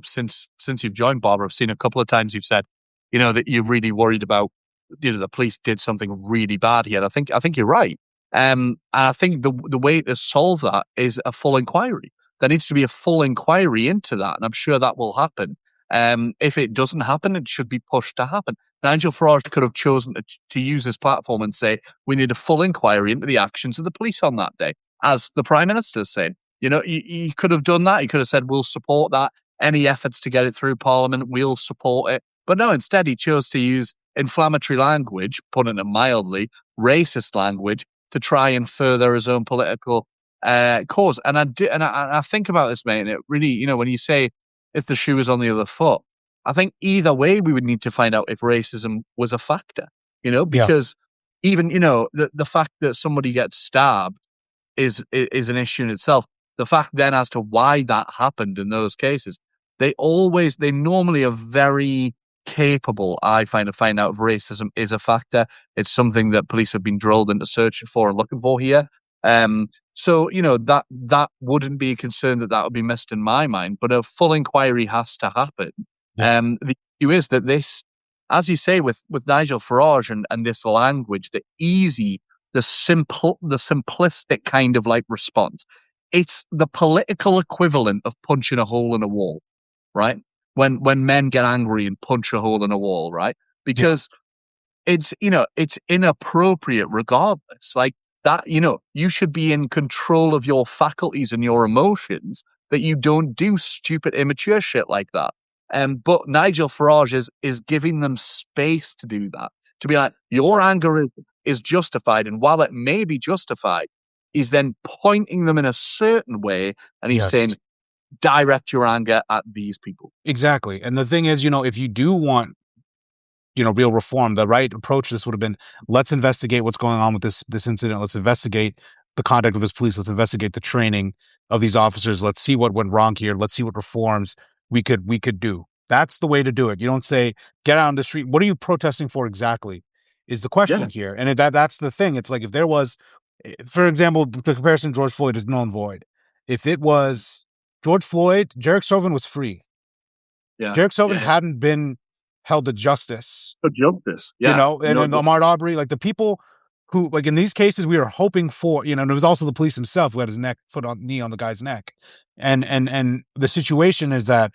since you've joined, Barbara, I've seen a couple of times you've said, that you're really worried about, the police did something really bad here. I think you're right. And I think the way to solve that is a full inquiry. There needs to be a full inquiry into that, and I'm sure that will happen. If it doesn't happen, it should be pushed to happen. Nigel Farage could have chosen to use his platform and say, we need a full inquiry into the actions of the police on that day, as the Prime Minister said. He could have done that. He could have said, we'll support that. Any efforts to get it through Parliament, we'll support it. But no, instead he chose to use inflammatory language, putting it mildly, racist language to try and further his own political cause. And I think about this, mate, and it really, when you say if the shoe was on the other foot, I think either way we would need to find out if racism was a factor, Yeah. because even, the fact that somebody gets stabbed is an issue in itself. The fact then as to why that happened in those cases, they normally are very capable, I find, to find out if racism is a factor. It's something that police have been drilled into searching for and looking for here. So, that wouldn't be a concern that would be missed in my mind, but a full inquiry has to happen. Yeah. The issue is that this, as you say, with Nigel Farage and this language, the simplistic kind of like response, it's the political equivalent of punching a hole in a wall, right? When men get angry and punch a hole in a wall, right? Because it's inappropriate regardless. Like that, you should be in control of your faculties and your emotions, that you don't do stupid, immature shit like that. But Nigel Farage is giving them space to do that, to be like, your anger is justified, and while it may be justified, he's then pointing them in a certain way, and he's saying, direct your anger at these people. Exactly. And the thing is, if you do want, real reform, the right approach to this would have been, let's investigate what's going on with this incident. Let's investigate the conduct of this police. Let's investigate the training of these officers. Let's see what went wrong here. Let's see what reforms we could do. That's the way to do it. You don't say, get out on the street. What are you protesting for exactly is the question here. And that's the thing. It's like, if there was, for example, the comparison to George Floyd is null and void. If it was George Floyd, Jarek Chauvin was free. Jarek Chauvin hadn't been held to justice. For justice, and Ahmaud Arbery, like the people who, like in these cases, we were hoping for, and it was also the police himself who had his knee on the guy's neck. And the situation is that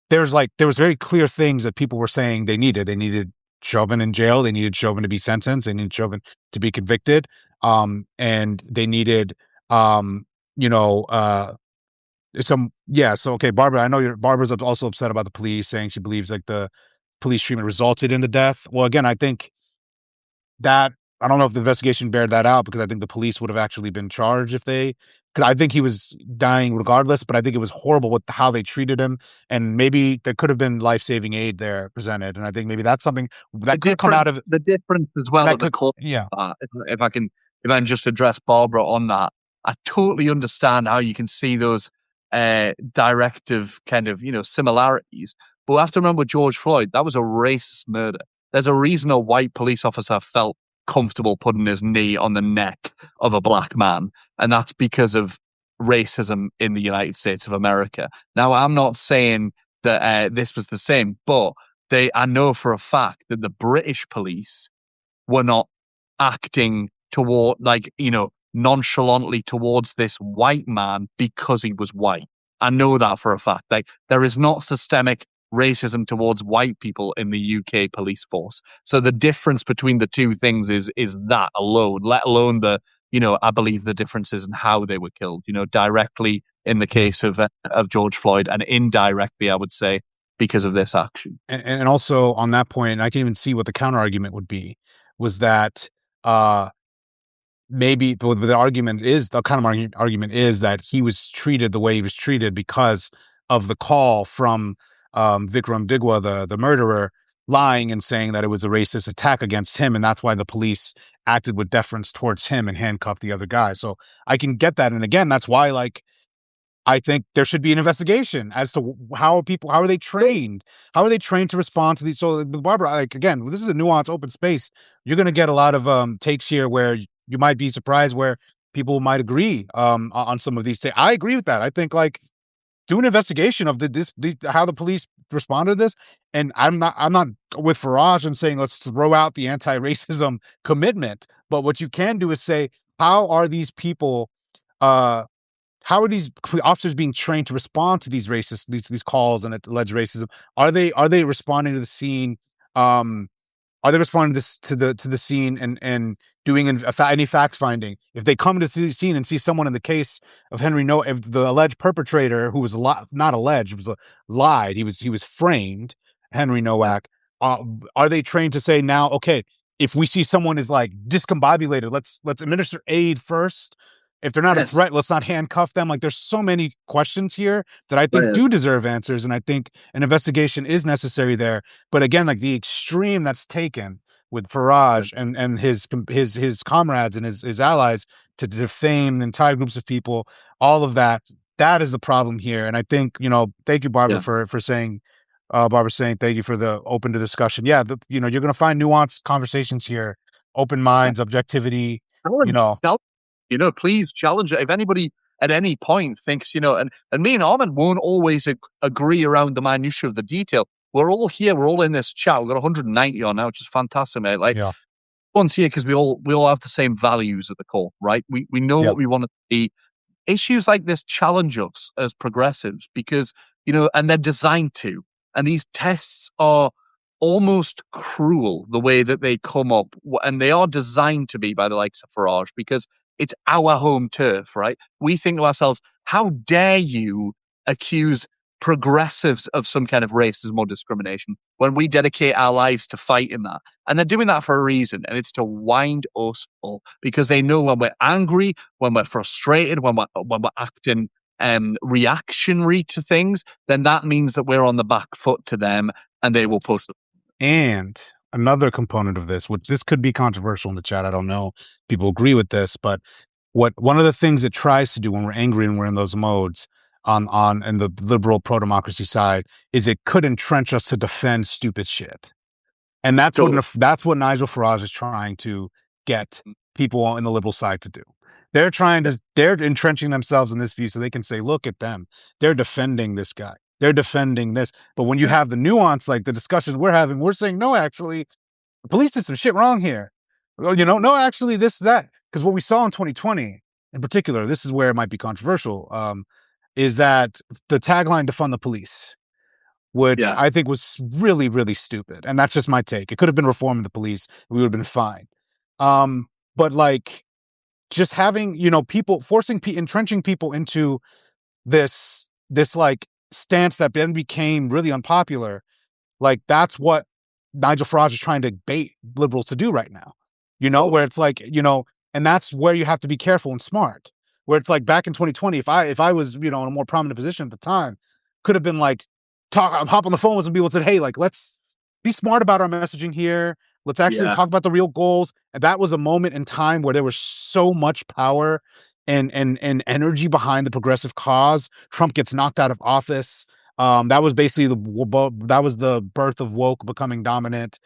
there was very clear things that people were saying they needed. They needed Chauvin in jail. They needed Chauvin to be sentenced. They needed Chauvin to be convicted. And they needed, so okay, Barbara, I know Barbara's also upset about the police, saying she believes like the police treatment resulted in the death. Well, again, I think that, I don't know if the investigation bared that out, because I think the police would have actually been charged because I think he was dying regardless, but I think it was horrible with how they treated him, and maybe there could have been life-saving aid there presented, and I think maybe that's something that could come out of the difference as well. If I can just address Barbara on that, I totally understand how you can see those directive kind of similarities, but we have to remember George Floyd, that was a racist murder. There's a reason a white police officer felt comfortable putting his knee on the neck of a black man, and that's because of racism in the United States of America. Now, I'm not saying that this was the same, but I know for a fact that the British police were not acting toward, nonchalantly towards this white man because he was white. I know that for a fact. Like, there is not systemic racism towards white people in the UK police force. So the difference between the two things is that alone, let alone I believe the differences in how they were killed, directly in the case of George Floyd, and indirectly, I would say, because of this action. And also on that point, I can even see what the counter argument would be, was that maybe the argument is that he was treated the way he was treated because of the call from Vikram Digwa, the murderer, lying and saying that it was a racist attack against him, and that's why the police acted with deference towards him and handcuffed the other guy. So I can get that, and again, that's why I think there should be an investigation as to how are they trained? How are they trained to respond to these? So, Barbara, again, this is a nuanced open space. You're going to get a lot of takes here where you might be surprised, where people might agree on some of these things. I agree with that. I think do an investigation of how the police responded to this. And I'm not with Farage and saying let's throw out the anti-racism commitment. But what you can do is say, how are these people? How are these officers being trained to respond to these these calls and alleged racism? Are they responding to the scene? Are they responding to the scene and doing any fact finding? If they come to the scene and see someone in the case of Henry Nowak, if the alleged perpetrator, who was not alleged, lied, he was framed, Henry Nowak. uh, are they trained to say now, okay, if we see someone is like discombobulated, let's administer aid first. If they're not a Yeah, threat, let's not handcuff them. Like there's so many questions here that I think right, do deserve answers, and I think an investigation is necessary there. But again, like the extreme that's taken with Farage and his comrades and his allies to defame entire groups of people, all of that, that is the problem here. And I think, thank you, Barbara, yeah. for saying Barbara saying thank you for the open to discussion. Yeah, you're going to find nuanced conversations here, open minds, objectivity. You Challenge, know, challenge, please challenge it. If anybody at any point thinks, and me and Armin won't always agree around the minutiae of the detail. We're all here. We're all in this chat. We've got 190 on now, which is fantastic, mate. Like, yeah, everyone's here because we all have the same values at the core, right? We know yeah, what we want to be. Issues like this challenge us as progressives because, and they're designed to. And these tests are almost cruel the way that they come up. And they are designed to be by the likes of Farage because it's our home turf, right? We think to ourselves, how dare you accuse progressives of some kind of racism or discrimination when we dedicate our lives to fighting that? And they're doing that for a reason, and it's to wind us up because they know when we're angry, when we're frustrated, when we're acting reactionary to things, then that means that we're on the back foot to them, and they will push us. and another component of this, which this could be controversial in the chat. I don't know if people agree with this, but one of the things it tries to do when we're angry and we're in those modes on and the liberal pro democracy side is it could entrench us to defend stupid shit. And Totally. that's what Nigel Farage is trying to get people in the liberal side to do. They're entrenching themselves in this view so they can say, look at them. They're defending this guy. They're defending this. But when you have the nuance, like the discussions we're having, we're saying, no, actually, the police did some shit wrong here. Well, no, actually, that. Because what we saw in 2020, in particular, this is where it might be controversial, is that the tagline defund the police, which Yeah. I think was really, really stupid. And that's just my take. It could have been reforming the police. We would have been fine. But like just having, people entrenching people into this like stance that then became really unpopular. Like that's what Nigel Farage is trying to bait liberals to do right now, where it's like, and that's where you have to be careful and smart, where it's like back in 2020, if I was, in a more prominent position at the time, could have been like, hop on the phone with some people and said, hey, like, let's be smart about our messaging here. Let's actually Yeah. talk about the real goals. And that was a moment in time where there was so much power and energy behind the progressive cause. Trump gets knocked out of office. That was basically the birth of woke becoming dominant.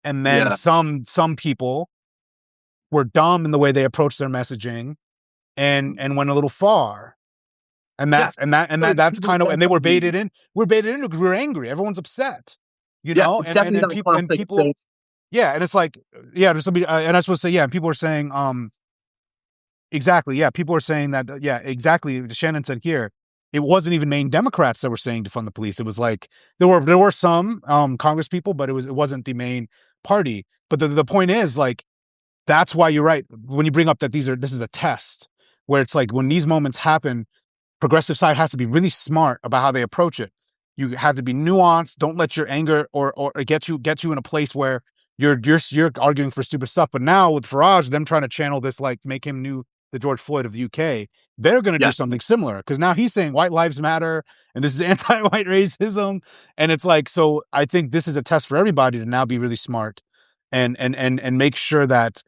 And then Yeah. some people were dumb in the way they approached their messaging and went a little far. And Yeah. that's kind of, and they were baited in. We're baited in because we're angry. Everyone's upset, Yeah, it's definitely that classic people, thing. yeah. And it's like, yeah, there's somebody, and I was supposed to say, yeah. And people were saying, exactly, yeah. People were saying that, yeah, exactly. Shannon said here, it wasn't even main Democrats that were saying defund the police. It was like there were some Congress people, but it wasn't the main party. But the point is, like, that's why you're right when you bring up that this is a test where it's like when these moments happen, progressive side has to be really smart about how they approach it. You have to be nuanced. Don't let your anger or get you in a place where you're arguing for stupid stuff. But now with Farage, them trying to channel this, like make him the George Floyd of the UK, they're going to do Yeah. something similar because now he's saying white lives matter and this is anti-white racism. And it's like, so I think this is a test for everybody to now be really smart and make sure that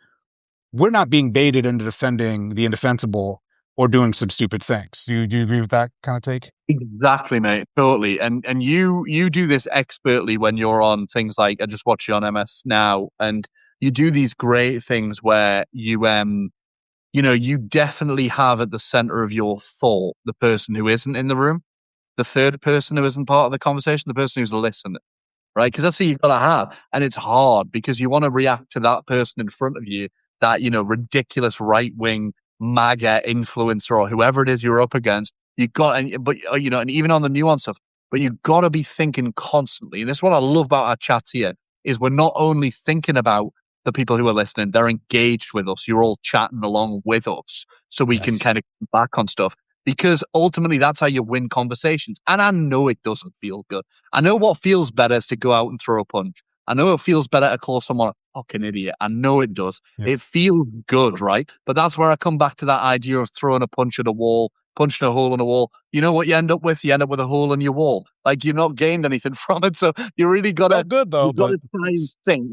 we're not being baited into defending the indefensible or doing some stupid things. Do you agree with that kind of take? Exactly, mate. Totally. And you do this expertly when you're on things like, I just watch you on MS Now, and you do these great things where you definitely have at the center of your thought the person who isn't in the room, the third person who isn't part of the conversation, the person who's listening, right? Because that's what you've got to have. And it's hard because you want to react to that person in front of you, that, ridiculous right-wing MAGA influencer or whoever it is you're up against. You got, and even on the nuance stuff, but you've got to be thinking constantly. And this is what I love about our chats here, is we're not only thinking about the people who are listening, they're engaged with us. You're all chatting along with us so we can kind of come back on stuff. Because ultimately, that's how you win conversations. And I know it doesn't feel good. I know what feels better is to go out and throw a punch. I know it feels better to call someone a fucking idiot. I know it does. Yeah. It feels good, right? But that's where I come back to that idea of throwing a punch at a wall, punching a hole in a wall. You know what you end up with? You end up with a hole in your wall. Like, you've not gained anything from it. So you really Felt good though, got but to try and think,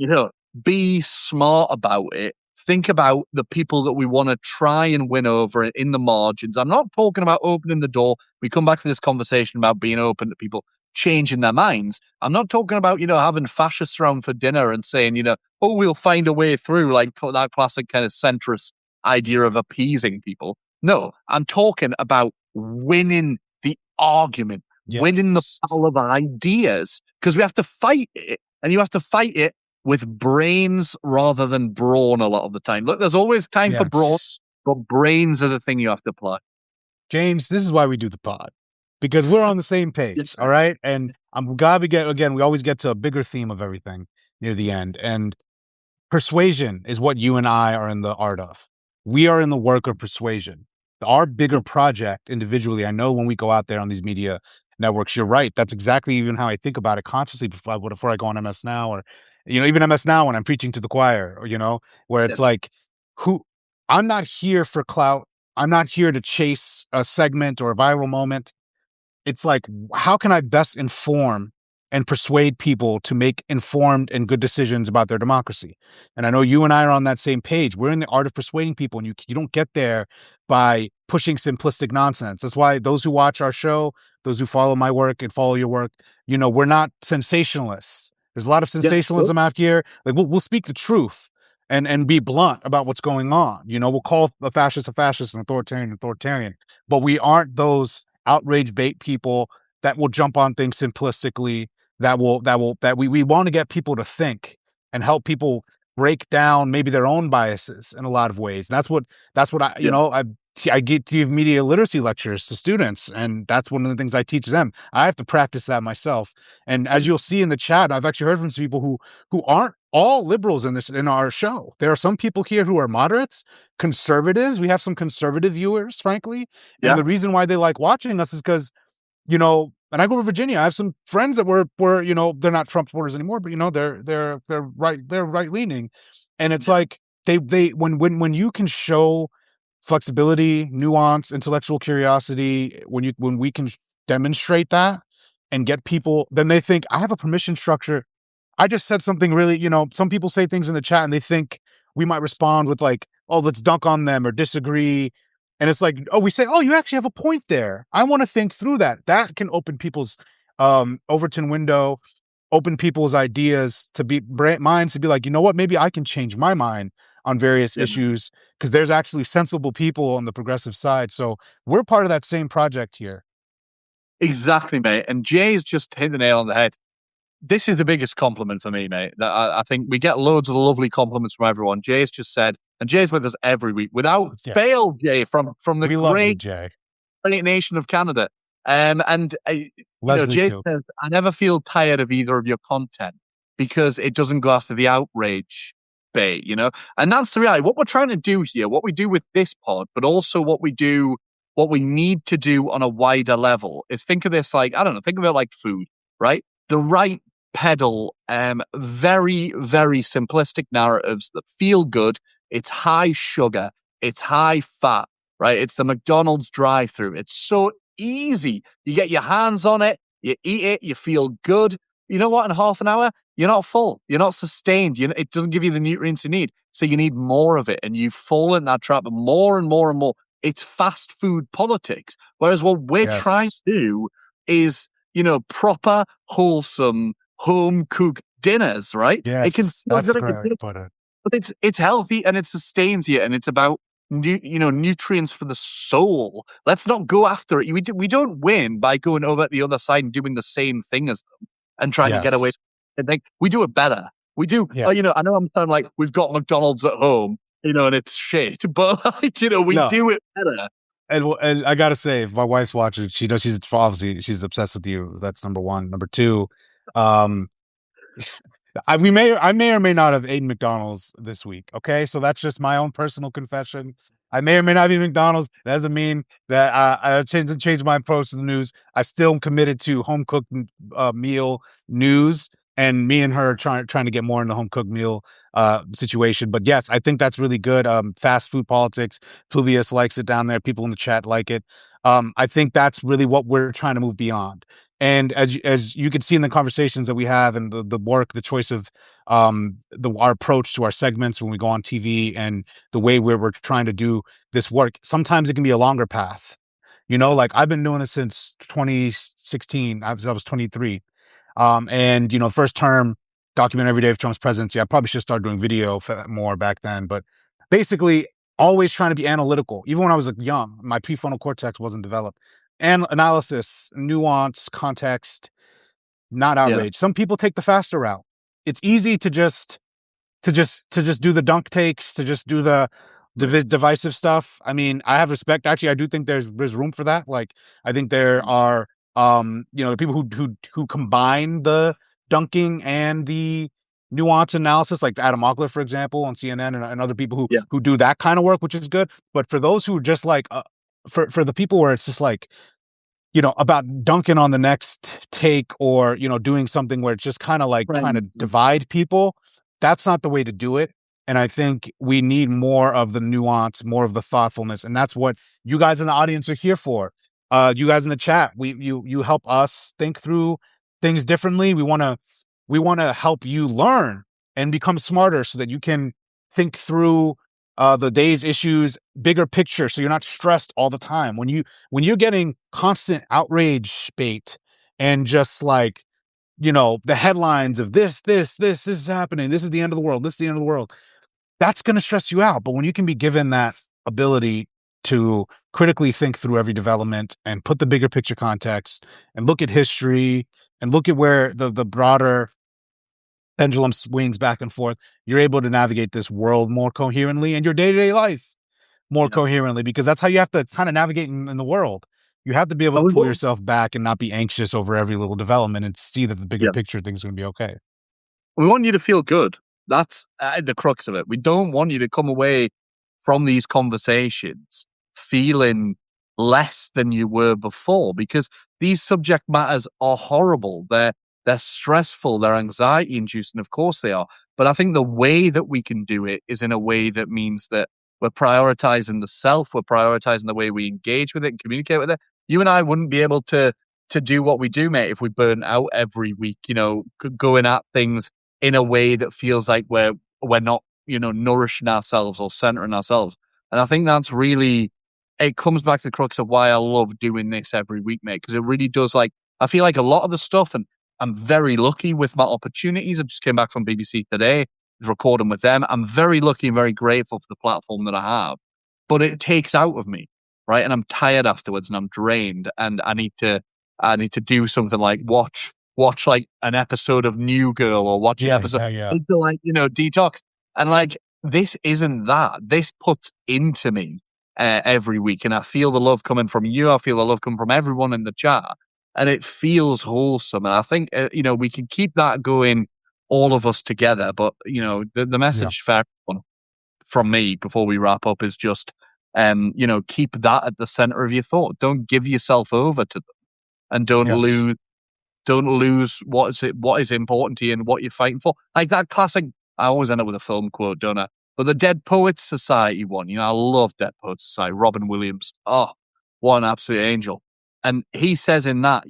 be smart about it. Think about the people that we want to try and win over in the margins. I'm not talking about opening the door. We come back to this conversation about being open to people changing their minds. I'm not talking about, having fascists around for dinner and saying, oh, we'll find a way through, like that classic kind of centrist idea of appeasing people. No, I'm talking about winning the argument, winning the battle of ideas, because we have to fight it, and you have to fight it with brains rather than brawn a lot of the time. Look, there's always time for brawn, but brains are the thing you have to play. James, this is why we do the pod, because we're on the same page, all right? And I'm glad we always get to a bigger theme of everything near the end. And persuasion is what you and I are in the art of. We are in the work of persuasion. Our bigger project individually, I know when we go out there on these media networks, you're right. That's exactly even how I think about it consciously before I go on MS Now, or, even MS Now when I'm preaching to the choir, or, where it's like, I'm not here for clout. I'm not here to chase a segment or a viral moment. It's like, how can I best inform and persuade people to make informed and good decisions about their democracy? And I know you and I are on that same page. We're in the art of persuading people, and you don't get there by pushing simplistic nonsense. That's why those who watch our show, those who follow my work and follow your work, we're not sensationalists. There's a lot of sensationalism out here. Like, we'll speak the truth and be blunt about what's going on. We'll call a fascist, an authoritarian, but we aren't those outrage bait people that will jump on things simplistically, that we want to get people to think and help people break down maybe their own biases in a lot of ways. And that's what I give media literacy lectures to students, and that's one of the things I teach them. I have to practice that myself. And as you'll see in the chat, I've actually heard from some people who aren't all liberals in our show. There are some people here who are moderates, conservatives. We have some conservative viewers, frankly. And the reason why they like watching us is because, and I go to Virginia. I have some friends that were they're not Trump supporters anymore, but they're right leaning, and it's like when you can show flexibility, nuance, intellectual curiosity, when we can demonstrate that and get people, then they think I have a permission structure. I just said something really, some people say things in the chat and they think we might respond with like, oh, let's dunk on them or disagree. And it's like, oh, we say, oh, you actually have a point there. I want to think through that. That can open people's Overton window, open people's ideas minds to be like, you know what, maybe I can change my mind on various issues, because there's actually sensible people on the progressive side. So we're part of that same project here. Exactly, mate. And Jay's just hit the nail on the head. This is the biggest compliment for me, mate. That I think we get loads of lovely compliments from everyone. Jay's just said, and Jay's with us every week without fail, Jay, from the great nation of Canada. Jay says, I never feel tired of either of your content because it doesn't go after the outrage bait, and that's the reality. What we're trying to do here, what we do with this pod, but also what we need to do on a wider level is think of this like, I don't know, think of it like food, right? The right peddle very, very simplistic narratives that feel good. It's high sugar, it's high fat, right? It's the McDonald's drive-through. It's so easy. You get your hands on it, you eat it, you feel good. You know what? In half an hour, you're not full. You're not sustained. It doesn't give you the nutrients you need. So you need more of it. And you fall in that trap more and more and more. It's fast food politics. Whereas what we're trying to do is, proper, wholesome, home-cooked dinners, right? Yes, that's correct. But it's healthy and it sustains you, and it's about nutrients for the soul. Let's not go after it. We don't win by going over at the other side and doing the same thing as them and trying to get away. We do it better. We do. I know I'm sounding like we've got McDonald's at home, and it's shit, but we do it better. And I gotta say, if my wife's watching, she knows she's obsessed with you. That's number one. Number two, I may or may not have eaten McDonald's this week. Okay, so that's just my own personal confession. I may or may not be McDonald's. That doesn't mean that I change my approach to the news. I still am committed to home cooked meal news. and me and her trying to get more in the home cooked meal situation. But yes, I think that's really good. Fast food politics. Publius likes it down there. People in the chat like it. I think that's really what we're trying to move beyond. And as you can see in the conversations that we have and the work, the choice of our approach to our segments when we go on TV and the way we're trying to do this work, sometimes it can be a longer path. Like I've been doing this since 2016. I was 23. And the first term, document every day of Trump's presidency. I probably should start doing video more back then, but basically always trying to be analytical. Even when I was young, my prefrontal cortex wasn't developed. And analysis, nuance, context, not Yeah. outrage. Some people take the faster route. It's easy to just do the dunk takes, to just do the divisive stuff. I mean, I have respect. Actually, I do think there's room for that. Like, I think there are the people who combine the dunking and the nuance analysis, like Adam Ogler, for example, on CNN, and other people Yeah. who do that kind of work, which is good. But for those who just like for the people where it's just like about dunking on the next take or, doing something where it's just kind of like trying to divide people. That's not the way to do it. And I think we need more of the nuance, more of the thoughtfulness. And that's what you guys in the audience are here for. You guys in the chat, you help us think through things differently. We want to help you learn and become smarter so that you can think through the day's issues, bigger picture, so you're not stressed all the time. When you're getting constant outrage bait and just like the headlines of this is happening, this is the end of the world, this is the end of the world, that's going to stress you out. But when you can be given that ability to critically think through every development and put the bigger picture context and look at history and look at where the broader pendulum swings back and forth, you're able to navigate this world more coherently and your day-to-day life more coherently, because that's how you have to kind of navigate in the world. You have to be able to pull yourself back and not be anxious over every little development and see that the bigger picture thing's going to be okay. We want you to feel good. That's the crux of it. We don't want you to come away from these conversations feeling less than you were before, because these subject matters are horrible. They're stressful, they're anxiety inducing, of course they are. But I think the way that we can do it is in a way that means that we're prioritizing the self, we're prioritizing the way we engage with it and communicate with it. You and I wouldn't be able to do what we do, mate, if we burn out every week, going at things in a way that feels like we're not, nourishing ourselves or centering ourselves. And I think that's really, it comes back to the crux of why I love doing this every week, mate, because it really does, like, I feel like a lot of the stuff, and I'm very lucky with my opportunities. I just came back from BBC today, recording with them. I'm very lucky and very grateful for the platform that I have, but it takes out of me, right? And I'm tired afterwards and I'm drained, and I need to do something like watch like an episode of New Girl or watch an episode to like, detox. And like, this isn't that. This puts into me every week. And I feel the love coming from you. I feel the love coming from everyone in the chat. And it feels wholesome. And I think, we can keep that going, all of us together. But, the message for everyone from me before we wrap up is just, keep that at the center of your thought. Don't give yourself over to them. And don't lose what is important to you and what you're fighting for. Like that classic, I always end up with a film quote, don't I? But the Dead Poets Society one, I love Dead Poets Society. Robin Williams, oh, what an absolute angel. And he says in that,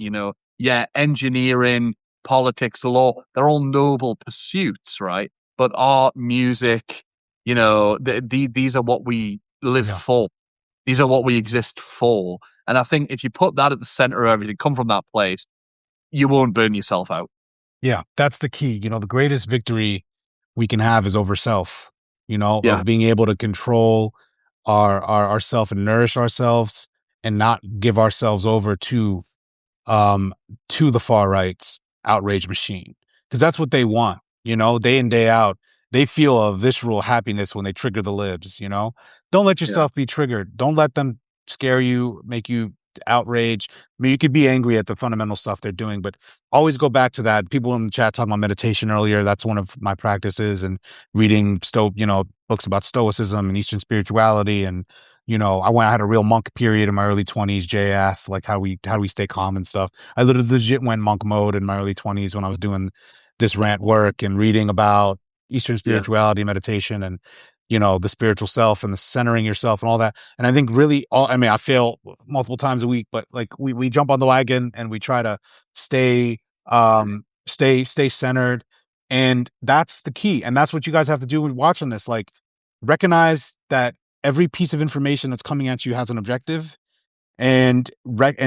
engineering, politics, law, they're all noble pursuits, right? But art, music, these are what we live for. These are what we exist for. And I think if you put that at the center of everything, come from that place, you won't burn yourself out. Yeah, that's the key. The greatest victory we can have is over self, of being able to control our self and nourish ourselves and not give ourselves over to the far right's outrage machine. Because that's what they want, day in, day out. They feel a visceral happiness when they trigger the libs, Don't let yourself be triggered. Don't let them scare you, make you outrage. I mean, you could be angry at the fundamental stuff they're doing, but always go back to that. People in the chat talking about meditation earlier. That's one of my practices, and reading books about Stoicism and Eastern spirituality. And, I had a real monk period in my early 20s. Jay asked, like, how do we stay calm and stuff. I legit went monk mode in my early 20s when I was doing this rant work and reading about Eastern Yeah. spirituality, meditation, and the spiritual self and the centering yourself and all that. And I think really I fail multiple times a week, but like we jump on the wagon and we try to stay stay centered. And that's the key. And that's what you guys have to do when watching this. Like, recognize that every piece of information that's coming at you has an objective, and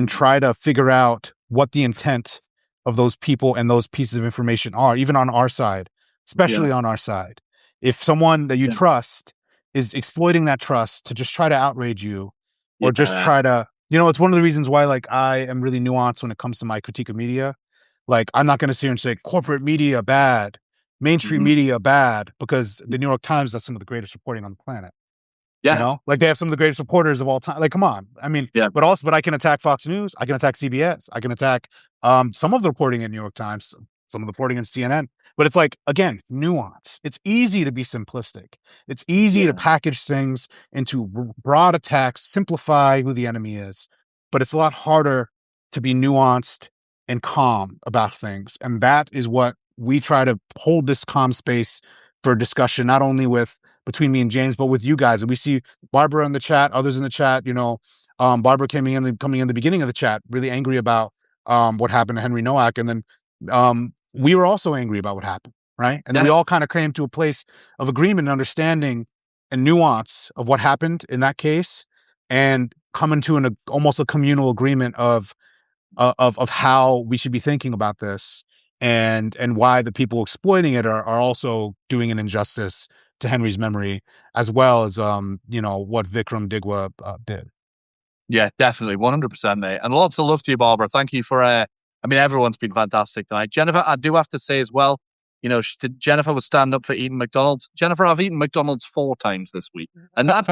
try to figure out what the intent of those people and those pieces of information are, even on our side, especially on our side. If someone that you trust is exploiting that trust to just try to outrage you, or just try to, it's one of the reasons why, like, I am really nuanced when it comes to my critique of media. Like, I'm not going to sit here and say corporate media bad, mainstream media bad, because the New York Times does some of the greatest reporting on the planet. Yeah. Like, they have some of the greatest reporters of all time. Like, come on. I mean, but I can attack Fox News. I can attack CBS. I can attack some of the reporting in New York Times, some of the reporting in CNN. But it's like, again, nuance. It's easy to be simplistic. It's easy to package things into broad attacks, simplify who the enemy is. But it's a lot harder to be nuanced and calm about things. And that is what we try to hold this calm space for discussion, not only between me and James, but with you guys. And we see Barbara in the chat, others in the chat. Barbara coming in the beginning of the chat, really angry about what happened to Henry Nowak, and then we were also angry about what happened, right? And then we all kind of came to a place of agreement and understanding and nuance of what happened in that case, and coming to almost a communal agreement of how we should be thinking about this, and why the people exploiting it are also doing an injustice to Henry's memory, as well as what Vikram Digwa did. Yeah, definitely, 100%, mate. And lots of love to you, Barbara. Thank you for. Everyone's been fantastic tonight. Jennifer, I do have to say as well, Jennifer was standing up for eating McDonald's. Jennifer, I've eaten McDonald's 4 times this week, and that's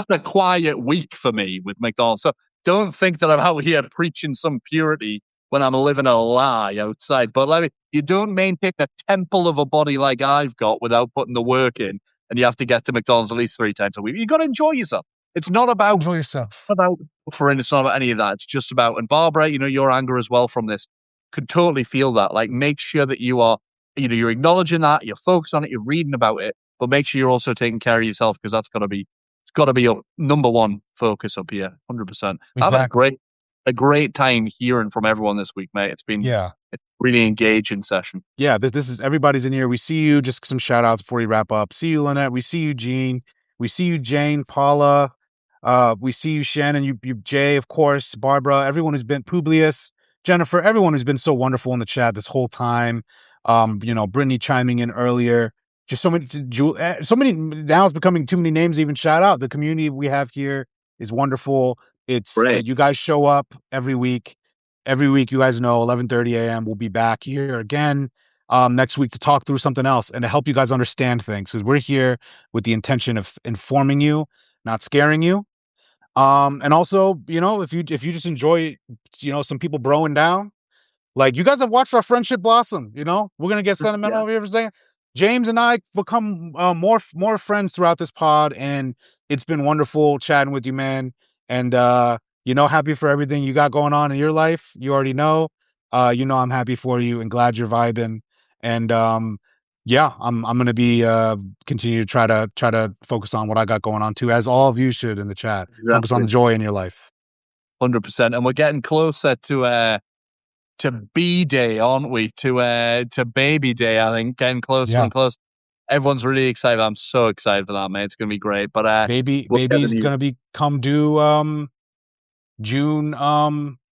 a quiet week for me with McDonald's. So don't think that I'm out here preaching some purity when I'm living a lie outside. But you don't maintain a temple of a body like I've got without putting the work in, and you have to get to McDonald's at least 3 times a week. You got to enjoy yourself. It's not about enjoy yourself. It's not about any of that. It's just about, and Barbara, your anger as well from this, could totally feel that. Like, make sure that you are, you're acknowledging that, you're focused on it, you're reading about it, but make sure you're also taking care of yourself, because it's got to be your number one focus up here, 100%. Exactly. I've had a great time hearing from everyone this week, mate. It's been a really engaging session. Yeah, this is, everybody's in here. We see you. Just some shout outs before we wrap up. See you, Lynette. We see you, Gene. We see you, Jane, Paula. We see you, Shannon, you Jay, of course, Barbara, everyone who's been, Publius, Jennifer, everyone who's been so wonderful in the chat this whole time. Brittany chiming in earlier. Just so many, now it's becoming too many names to even shout out. The community we have here is wonderful. It's great. You guys show up every week. Every week, you guys know, 11:30 a.m. We'll be back here again next week to talk through something else and to help you guys understand things, because we're here with the intention of informing you, not scaring you. And also, if you just enjoy, some people broing down, like, you guys have watched our friendship blossom. We're gonna get sentimental over here for a second. James and I become more friends throughout this pod, and it's been wonderful chatting with you, man. And happy for everything you got going on in your life. You already know. I'm happy for you and glad you're vibing. And I'm gonna be continue to try to focus on what I got going on too, as all of you should in the chat. Exactly. Focus on the joy in your life. 100%. And we're getting closer to B Day, aren't we? To Baby Day, I think. Getting closer and closer. Everyone's really excited. I'm so excited for that, man. It's gonna be great. But baby's gonna come due June. Well,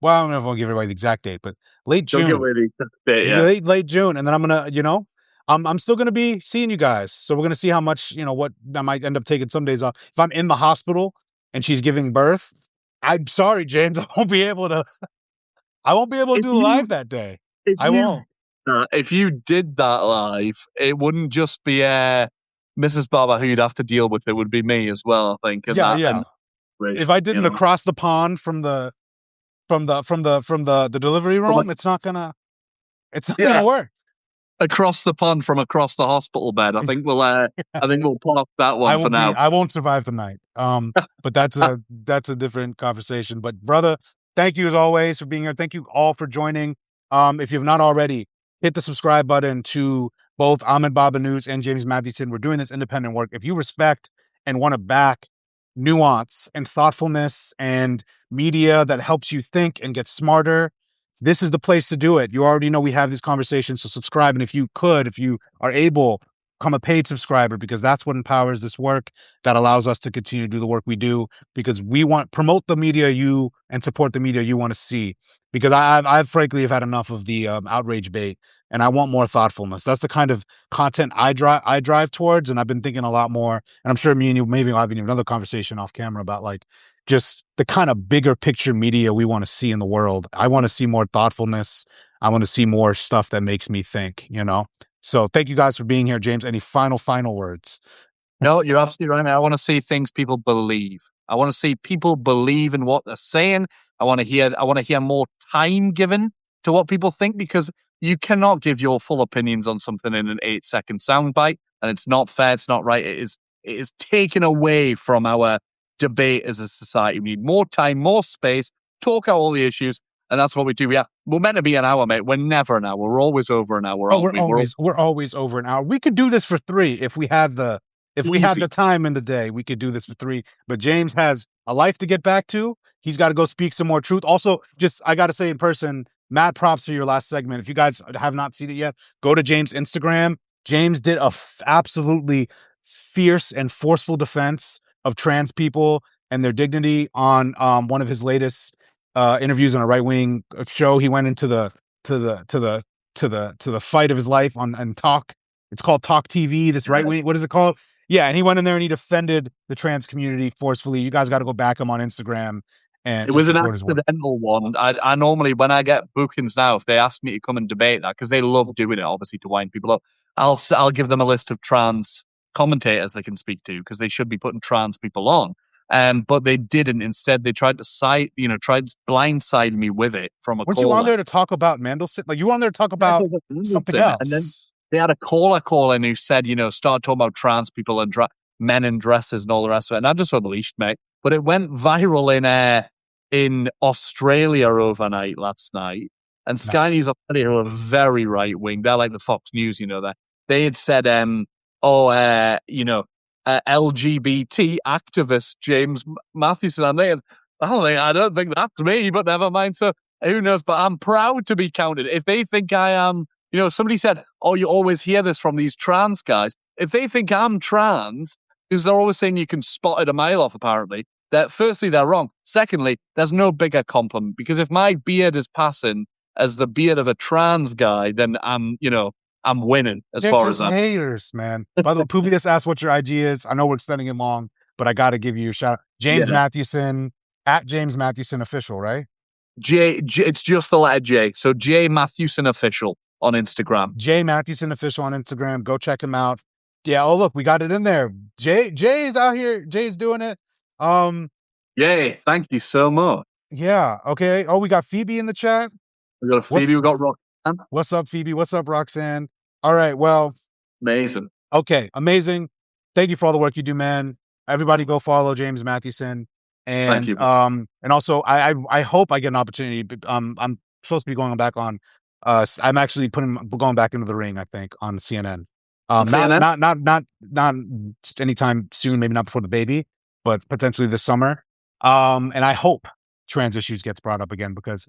I don't know if I'll give everybody the exact date, but late June. Don't give away the exact date, late June, and then I'm gonna, I'm still gonna be seeing you guys. So we're gonna see how much, what I might end up taking some days off. If I'm in the hospital and she's giving birth, I'm sorry, James, I won't be able to do live that day. I won't. If you did that live, it wouldn't just be Mrs. Barber who you'd have to deal with. It would be me as well, I think. And if I didn't across the pond from the delivery room, it's not gonna work. Across the pond from across the hospital bed. I think we'll park that one for now. I won't survive the night. But that's a different conversation. But brother, thank you as always for being here. Thank you all for joining. If you've not already, hit the subscribe button to both Ahmed Baba News and James Matthewson. We're doing this independent work. If you respect and want to back nuance and thoughtfulness and media that helps you think and get smarter, this is the place to do it. You already know we have these conversations, so subscribe. And if you are able, become a paid subscriber, because that's what empowers this work, that allows us to continue to do the work we do, because we want promote the media you and support the media you want to see. Because I've frankly have had enough of the outrage bait, and I want more thoughtfulness. That's the kind of content I drive towards, and I've been thinking a lot more. And I'm sure me and you maybe we'll have another conversation off camera about like just the kind of bigger picture media we want to see in the world. I want to see more thoughtfulness. I want to see more stuff that makes me think. So thank you guys for being here, James. Any final words? No, you're absolutely right, man. I want to see things people believe. I want to see people believe in what they're saying. I want to hear more time given to what people think, because you cannot give your full opinions on something in an 8-second soundbite, and it's not fair. It's not right. It is taken away from our debate as a society. We need more time, more space, talk out all the issues, and that's what we do. We're meant to be an hour, mate. We're never an hour. We're always over an hour. We're always over an hour. We could do this for 3 if we had the time in the day. We could do this for 3. But James has a life to get back to. He's got to go speak some more truth. Also, I got to say in person, mad props for your last segment. If you guys have not seen it yet, go to James' Instagram. James did a absolutely fierce and forceful defense of trans people and their dignity on one of his latest interviews on a right-wing show. He went into the fight of his life on Talk. It's called Talk TV. This right-wing, what is it called? Yeah, and he went in there and he defended the trans community forcefully. You guys got to go back him on Instagram. And it was an accidental one. I normally, when I get bookings now, if they ask me to come and debate that, because they love doing it, obviously, to wind people up, I'll give them a list of trans commentators they can speak to, because they should be putting trans people on. But they didn't. Instead, they tried to blindside me with it from a caller. Weren't you on there to talk about Mandelson? Like, you were on there to talk about something else. And then they had a caller who said, start talking about trans people and men in dresses and all the rest of it. And I just unleashed, mate. But it went viral in Australia overnight last night. And Sky News Australia are very right wing. They're like the Fox News, they had said, LGBT activist James Matthewson and I don't think that's me, but never mind. So who knows? But I'm proud to be counted. If they think I am, somebody said, oh, you always hear this from these trans guys. If they think I'm trans, because they're always saying you can spot it a mile off, apparently, that firstly, they're wrong. Secondly, there's no bigger compliment, because if my beard is passing as the beard of a trans guy, then I'm winning as far as haters, man. By the way, Publius asked what your IG is. I know we're extending it long, but I got to give you a shout out. James Matthewson, at James Matthewson Official, right? J, it's just the letter J. So J Matthewson Official on Instagram. J Matthewson Official on Instagram. Go check him out. Yeah. Oh, look, we got it in there. Jay is out here. Jay's doing it. Yay. Thank you so much. Yeah. Okay. Oh, we got Phoebe in the chat. We got Phoebe. We got Roxanne. What's up, Phoebe? What's up, Roxanne? All right. Well, amazing. Okay. Amazing. Thank you for all the work you do, man. Everybody go follow James Matthewson. And, thank you. And also I hope I get an opportunity. I'm supposed to be going back on, I'm actually going back into the ring, I think, on CNN. Not anytime soon, maybe not before the baby, but potentially this summer. And I hope trans issues gets brought up again, because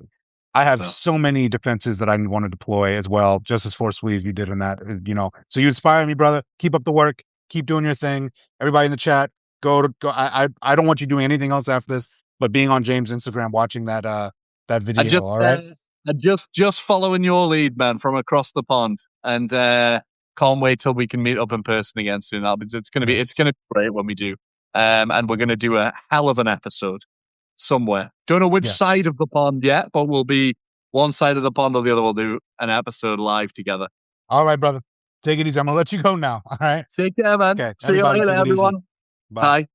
I have so many defenses that I want to deploy as well, just as forcefully as you did in that, So you inspire me, brother. Keep up the work. Keep doing your thing. Everybody in the chat, go. I don't want you doing anything else after this, but being on James' Instagram, watching that video. All right. Just following your lead, man, from across the pond, and can't wait till we can meet up in person again soon. It's gonna be great when we do, and we're gonna do a hell of an episode somewhere. Don't know which side of the pond yet, but we'll be one side of the pond or the other. We'll do an episode live together. All right, brother. Take it easy. I'm gonna let you go now. All right. Take care, man. Okay. See you later, everyone. Bye. Bye.